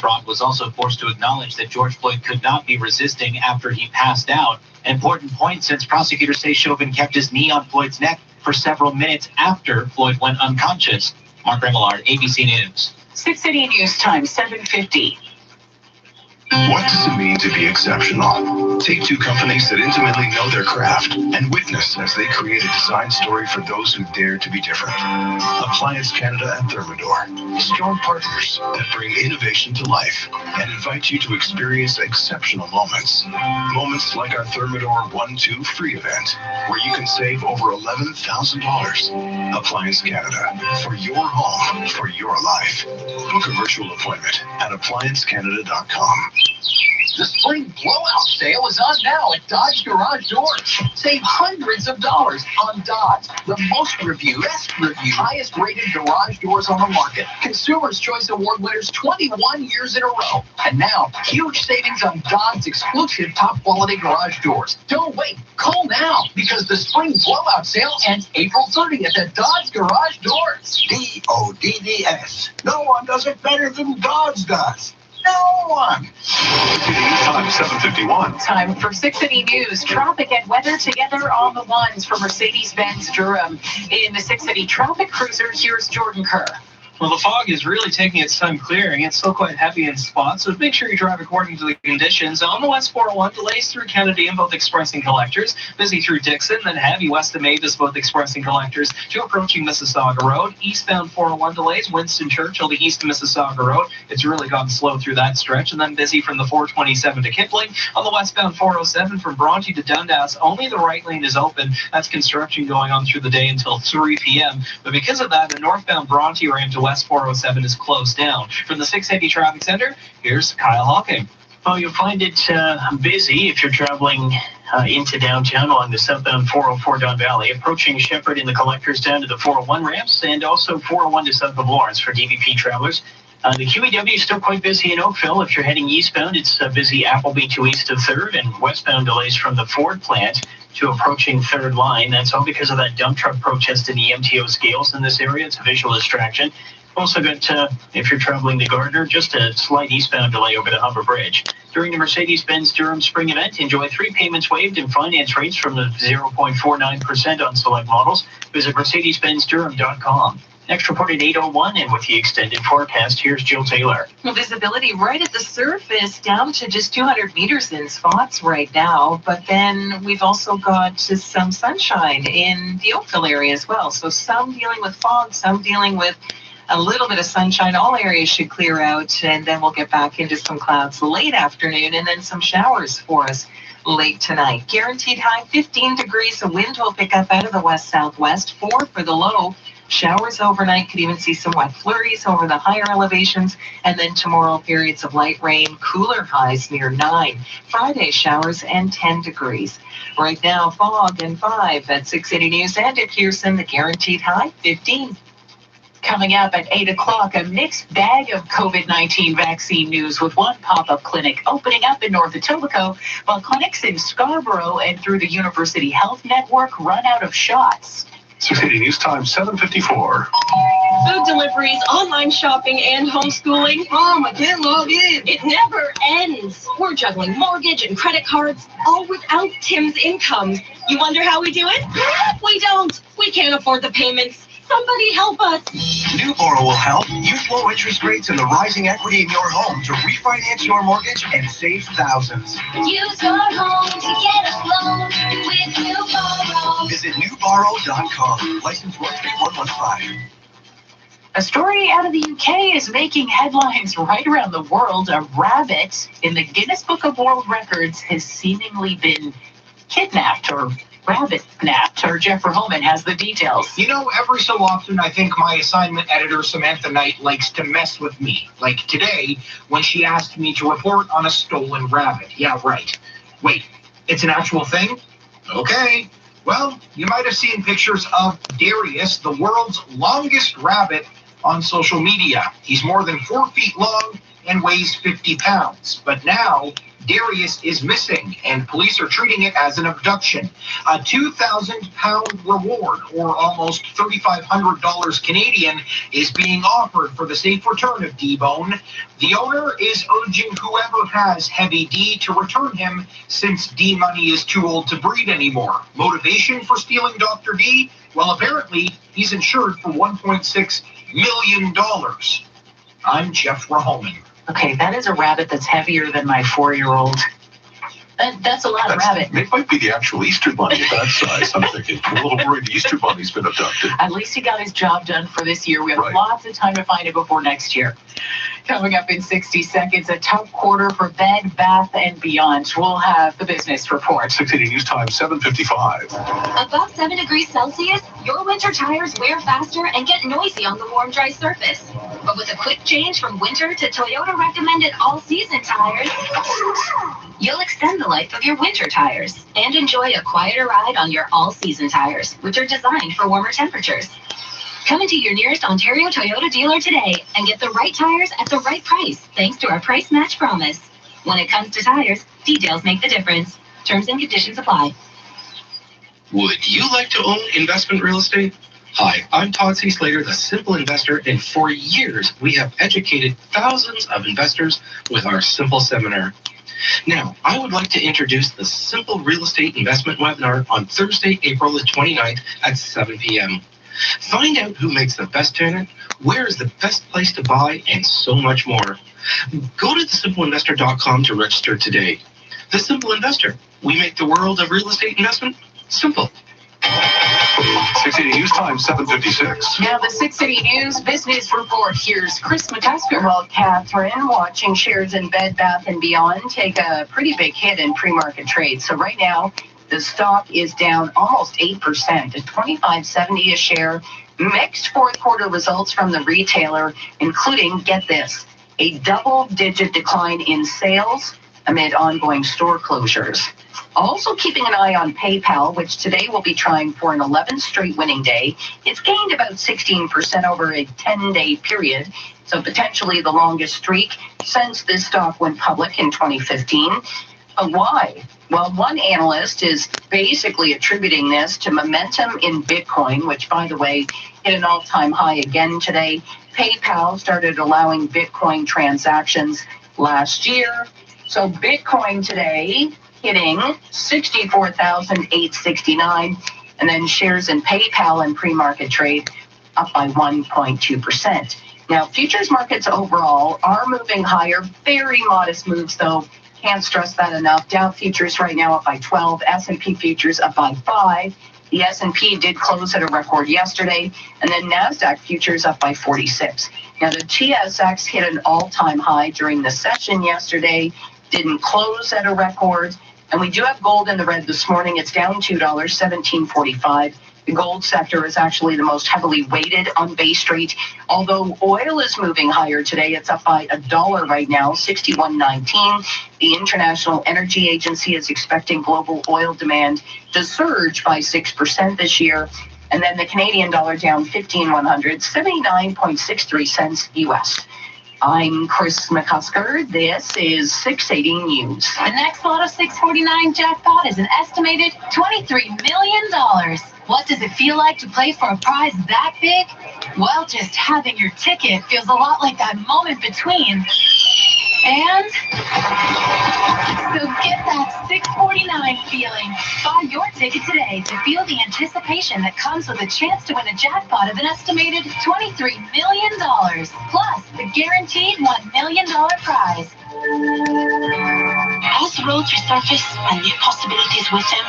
Broad was also forced to acknowledge that George Floyd could not be resisting after he passed out. An important point, since prosecutors say Chauvin kept his knee on Floyd's neck for several minutes after Floyd went unconscious. Mark Remillard, ABC News. 6 City News Time 7:50. What does it mean to be exceptional? Take two companies that intimately know their craft and witness as they create a design story for those who dare to be different. Appliance Canada and Thermador, strong partners that bring innovation to life and invite you to experience exceptional moments. Moments like our Thermador 1-2 free event, where you can save over $11,000. Appliance Canada, for your home, for your life. Book a virtual appointment at appliancecanada.com. The spring blowout sale is on now at Dodge Garage Doors. Save hundreds of dollars on Dodge, the most reviewed, best reviewed, highest rated garage doors on the market. Consumer's Choice Award winners 21 years in a row. And now, huge savings on Dodge's exclusive top quality garage doors. Don't wait, call now, because the spring blowout sale ends April 30th at Dodge Garage Doors. DODDS. No one does it better than Dodge does. No one. Time 7:51. Time for 6 City News. Traffic and weather together on the ones for Mercedes-Benz Durham. In the 6 City Traffic Cruiser, here's Jordan Kerr. Well, the fog is really taking its time clearing. It's still quite heavy in spots, so make sure you drive according to the conditions. On the West 401, delays through Kennedy and both express and collectors. Busy through Dixon, then heavy west of Mavis, both express and collectors, to approaching Mississauga Road. Eastbound 401 delays, Winston Churchill to east of Mississauga Road. It's really gone slow through that stretch, and then busy from the 427 to Kipling. On the westbound 407 from Bronte to Dundas, only the right lane is open. That's construction going on through the day until 3 p.m. But because of that, the northbound Bronte ramp to West 407 is closed down. From the 680 Traffic Center, here's Kyle Hawking. Well, you'll find it busy if you're traveling into downtown along the southbound 404 Don Valley, approaching Shepherd in the collectors down to the 401 ramps, and also 401 to south of Lawrence for DVP travelers. The QEW is still quite busy in Oakville. If you're heading eastbound, it's busy Appleby to east of 3rd, and westbound delays from the Ford plant to approaching 3rd line. That's all because of that dump truck protest in the MTO scales in this area. It's a visual distraction. Also got, if you're traveling to Gardner, just a slight eastbound delay over the Humber Bridge. During the Mercedes-Benz Durham Spring event, enjoy 3 payments waived and finance rates from the 0.49% on select models. Visit MercedesBenzDurham.com. Next report at 8:01, and with the extended forecast, here's Jill Taylor. Visibility right at the surface, down to just 200 meters in spots right now. But then we've also got some sunshine in the Oakville area as well. So some dealing with fog, some dealing with a little bit of sunshine. All areas should clear out, and then we'll get back into some clouds late afternoon, and then some showers for us late tonight. Guaranteed high 15 degrees. The wind will pick up out of the west-southwest. 4 for the low. Showers overnight. Could even see some wet flurries over the higher elevations. And then tomorrow, periods of light rain. Cooler highs near 9. Friday, showers and 10 degrees. Right now, fog and 5 at 680 News and at Pearson. The guaranteed high 15. Coming up at 8 o'clock, a mixed bag of COVID-19 vaccine news with one pop-up clinic opening up in North Etobicoke, while clinics in Scarborough and through the University Health Network run out of shots. 680 News Time, 7:54. Food deliveries, online shopping, and homeschooling. Mom, I can't log in. It never ends. We're juggling mortgage and credit cards, all without Tim's income. You wonder how we do it? We don't. We can't afford the payments. Somebody help us. New Borrow will help. Use low interest rates and the rising equity in your home to refinance your mortgage and save thousands. Use your home to get a loan with New Borrow. Visit newborrow.com. License 13115. A story out of the UK is making headlines right around the world. A rabbit in the Guinness Book of World Records has seemingly been kidnapped or rabbit-napped. Our Jeff Verhoeven has the details. You know, every so often, I think my assignment editor, Samantha Knight, likes to mess with me. Like today, when she asked me to report on a stolen rabbit. Yeah, right. Wait, it's an actual thing? Okay. Well, you might have seen pictures of Darius, the world's longest rabbit, on social media. He's more than 4 feet long and weighs 50 pounds. But now, Darius is missing, and police are treating it as an abduction. A £2,000 reward, or almost $3,500 Canadian, is being offered for the safe return of D-Bone. The owner is urging whoever has Heavy D to return him, since D Money is too old to breed anymore. Motivation for stealing Dr. D? Well, apparently, he's insured for $1.6 million. I'm Jeff Verhoeven. Okay, that is a rabbit that's heavier than my 4-year-old. That's a lot of rabbit. It might be the actual Easter bunny of that size. I'm thinking. I'm a little worried the Easter bunny's been abducted. At least he got his job done for this year. We have lots of time to find it before next year. Coming up in 60 seconds, a tough quarter for Bed, Bath, and Beyond. We'll have the business report. 680 News Time, 7:55. Above 7 degrees Celsius, your winter tires wear faster and get noisy on the warm, dry surface. But with a quick change from winter to Toyota recommended all-season tires, you'll extend the life of your winter tires and enjoy a quieter ride on your all-season tires, which are designed for warmer temperatures. Come into your nearest Ontario Toyota dealer today and get the right tires at the right price, thanks to our price match promise. When it comes to tires, details make the difference. Terms and conditions apply. Would you like to own investment real estate? Hi, I'm Todd C. Slater, the Simple Investor, and for years we have educated thousands of investors with our Simple Seminar. Now, I would like to introduce the Simple Real Estate Investment Webinar on Thursday, April the 29th at 7 p.m. Find out who makes the best tenant, where is the best place to buy, and so much more. Go to thesimpleinvestor.com to register today. The Simple Investor. We make the world of real estate investment simple. 680 News Time, 7:56. Now the 680 News Business Report. Here's Chris McCusker. Well, Catherine, watching shares in Bed, Bath & Beyond take a pretty big hit in pre-market trade. So right now, the stock is down almost 8% at $25.70 a share. Mixed fourth quarter results from the retailer, including, get this, a double-digit decline in sales amid ongoing store closures. Also keeping an eye on PayPal, which today will be trying for an 11th straight winning day. It's gained about 16% over a 10-day period, so potentially the longest streak since this stock went public in 2015. But why? Well, one analyst is basically attributing this to momentum in Bitcoin, which, by the way, hit an all-time high again today. PayPal started allowing Bitcoin transactions last year. So Bitcoin today hitting 64,869, and then shares in PayPal and pre-market trade up by 1.2%. Now, futures markets overall are moving higher. Very modest moves, though. Can't stress that enough. Dow futures right now up by 12, S&P futures up by 5, The S&P did close at a record yesterday, and then NASDAQ futures up by 46. Now, the TSX hit an all-time high during the session yesterday, didn't close at a record, and we do have gold in the red this morning. It's down $2, $17.45. The gold sector is actually the most heavily weighted on Bay Street. Although oil is moving higher today, it's up by $1 right now, $61.19. The International Energy Agency is expecting global oil demand to surge by 6% this year. And then the Canadian dollar down 1,100, 79.63 cents U.S. I'm Chris McCusker. This is 680 News. The next Lotto 649 jackpot is an estimated $23 million. What does it feel like to play for a prize that big? Well, just having your ticket feels a lot like that moment between and so get that 649 feeling. Buy your ticket today to feel the anticipation that comes with a chance to win a jackpot of an estimated $23 million, plus the guaranteed $1 million prize. As roads resurface and new possibilities with them,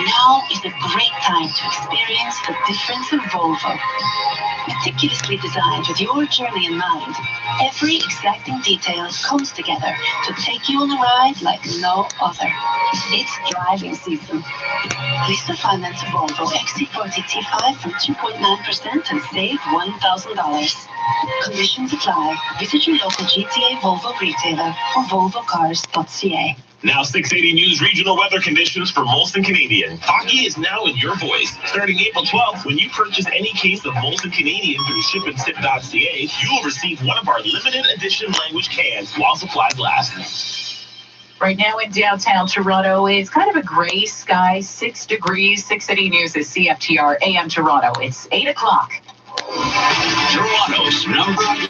now is a great time to experience the difference of Volvo. Meticulously designed with your journey in mind, every exacting detail comes together to take you on a ride like no other. It's driving season. Lease or finance a Volvo XC40 T5 from 2.9% and save $1,000. Conditions apply. Visit your local GTA Volvo retailer or volvocars.ca. Now 680 News regional weather conditions for Molson Canadian. Hockey is now in your voice. Starting April 12th, when you purchase any case of Molson Canadian through shipandsip.ca, you will receive one of our limited edition language cans while supplies last. Right now in downtown Toronto, it's kind of a gray sky, 6 degrees. 680 News is CFTR AM Toronto. It's 8 o'clock. Toronto's number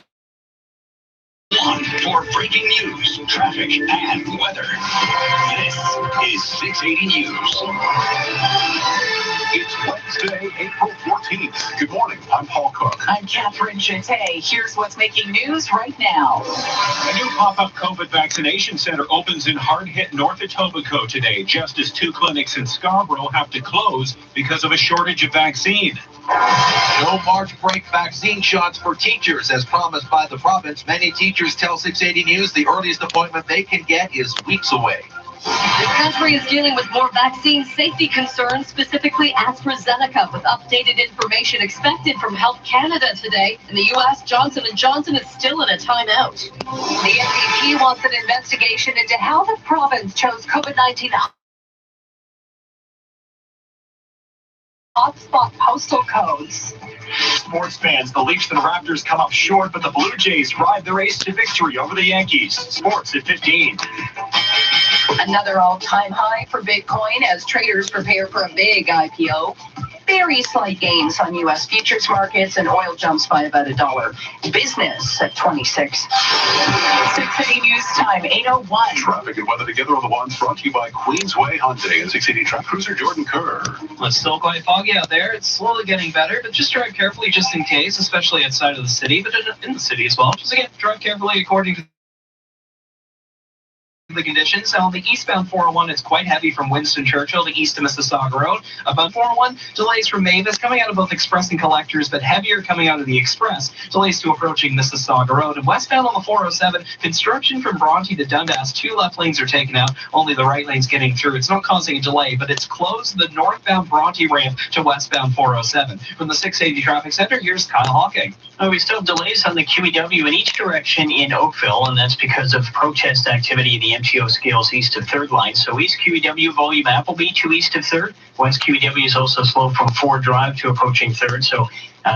one for breaking news, traffic, and weather. This is 680 News. It's Wednesday, April 14th. Good morning. I'm Paul Cook. I'm Catherine Chate. Here's what's making news right now. A new pop-up COVID vaccination center opens in hard-hit North Etobicoke today, just as 2 clinics in Scarborough have to close because of a shortage of vaccine. No March break vaccine shots for teachers, as promised by the province. Many teachers tell 680 News the earliest appointment they can get is weeks away. The country is dealing with more vaccine safety concerns, specifically AstraZeneca, with updated information expected from Health Canada today. In the U.S., Johnson & Johnson is still in a timeout. The NDP wants an investigation into how the province chose COVID-19 hotspot postal codes. Sports fans, the Leafs and Raptors come up short, but the Blue Jays ride the race to victory over the Yankees. Sports at 15. Another all-time high for Bitcoin as traders prepare for a big IPO. Very slight gains on U.S. futures markets, and oil jumps by about $1. Business at 26. 680 News Time, 8:01. Traffic and weather together on the ones brought to you by Queensway Hyundai and 680 Truck Cruiser Jordan Kerr. Well, it's still quite foggy out there. It's slowly getting better, but just drive carefully just in case, especially outside of the city, but in the city as well. Just again, drive carefully according to the conditions. On the eastbound 401, it's quite heavy from Winston Churchill to east of Mississauga Road. About 401, delays from Mavis coming out of both Express and Collectors, but heavier coming out of the Express. Delays to approaching Mississauga Road. And westbound on the 407, construction from Bronte to Dundas. 2 left lanes are taken out, only the right lane's getting through. It's not causing a delay, but it's closed the northbound Bronte ramp to westbound 407. From the 680 Traffic Center, here's Kyle Hawking. We still have delays on the QEW in each direction in Oakville, and that's because of protest activity in the MTO scales east of 3rd line. So east QEW, volume Appleby to east of 3rd. West QEW is also slow from Ford Drive to approaching 3rd. So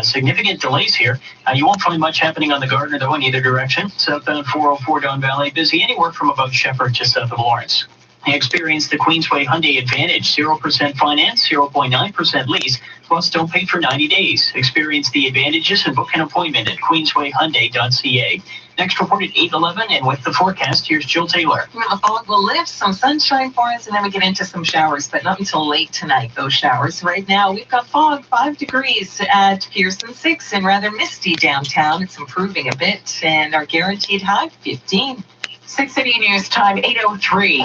significant delays here. You won't find much happening on the Gardner, though, in either direction. Southbound 404 Don Valley, busy anywhere from about Shepherd to south of Lawrence. Experience the Queensway Hyundai Advantage, 0% finance, 0.9% lease, plus don't pay for 90 days. Experience the advantages and book an appointment at queenswayhyundai.ca. Next report at 8:11, and with the forecast, here's Jill Taylor. Well, the fog will lift, some sunshine for us, and then we get into some showers, but not until late tonight, those showers. Right now, we've got fog, 5 degrees at Pearson 6, and rather misty downtown. It's improving a bit, and our guaranteed high, 15. 680 News Time, 8:03.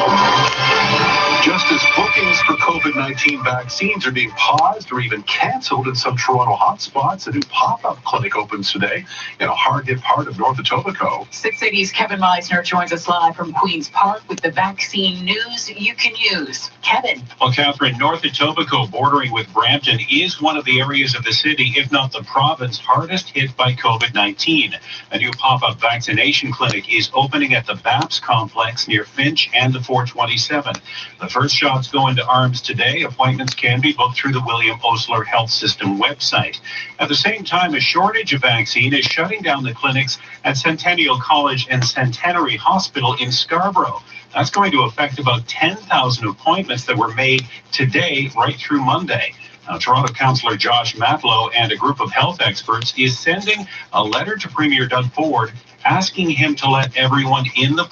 Just as bookings for COVID-19 vaccines are being paused or even canceled in some Toronto hotspots, a new pop-up clinic opens today in a hard-hit part of North Etobicoke. 680's Kevin Meisner joins us live from Queen's Park with the vaccine news you can use. Kevin. Well, Catherine, North Etobicoke, bordering with Brampton, is one of the areas of the city, if not the province, hardest hit by COVID-19. A new pop-up vaccination clinic is opening at the BAPS complex near Finch and the 427. The first shots go into arms today. Appointments can be booked through the William Osler Health System website. At the same time, a shortage of vaccine is shutting down the clinics at Centennial College and Centenary Hospital in Scarborough. That's going to affect about 10,000 appointments that were made today right through Monday. Now, Toronto Councillor Josh Matlow and a group of health experts is sending a letter to Premier Doug Ford asking him to let everyone in the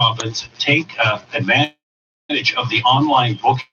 province take advantage of the online booking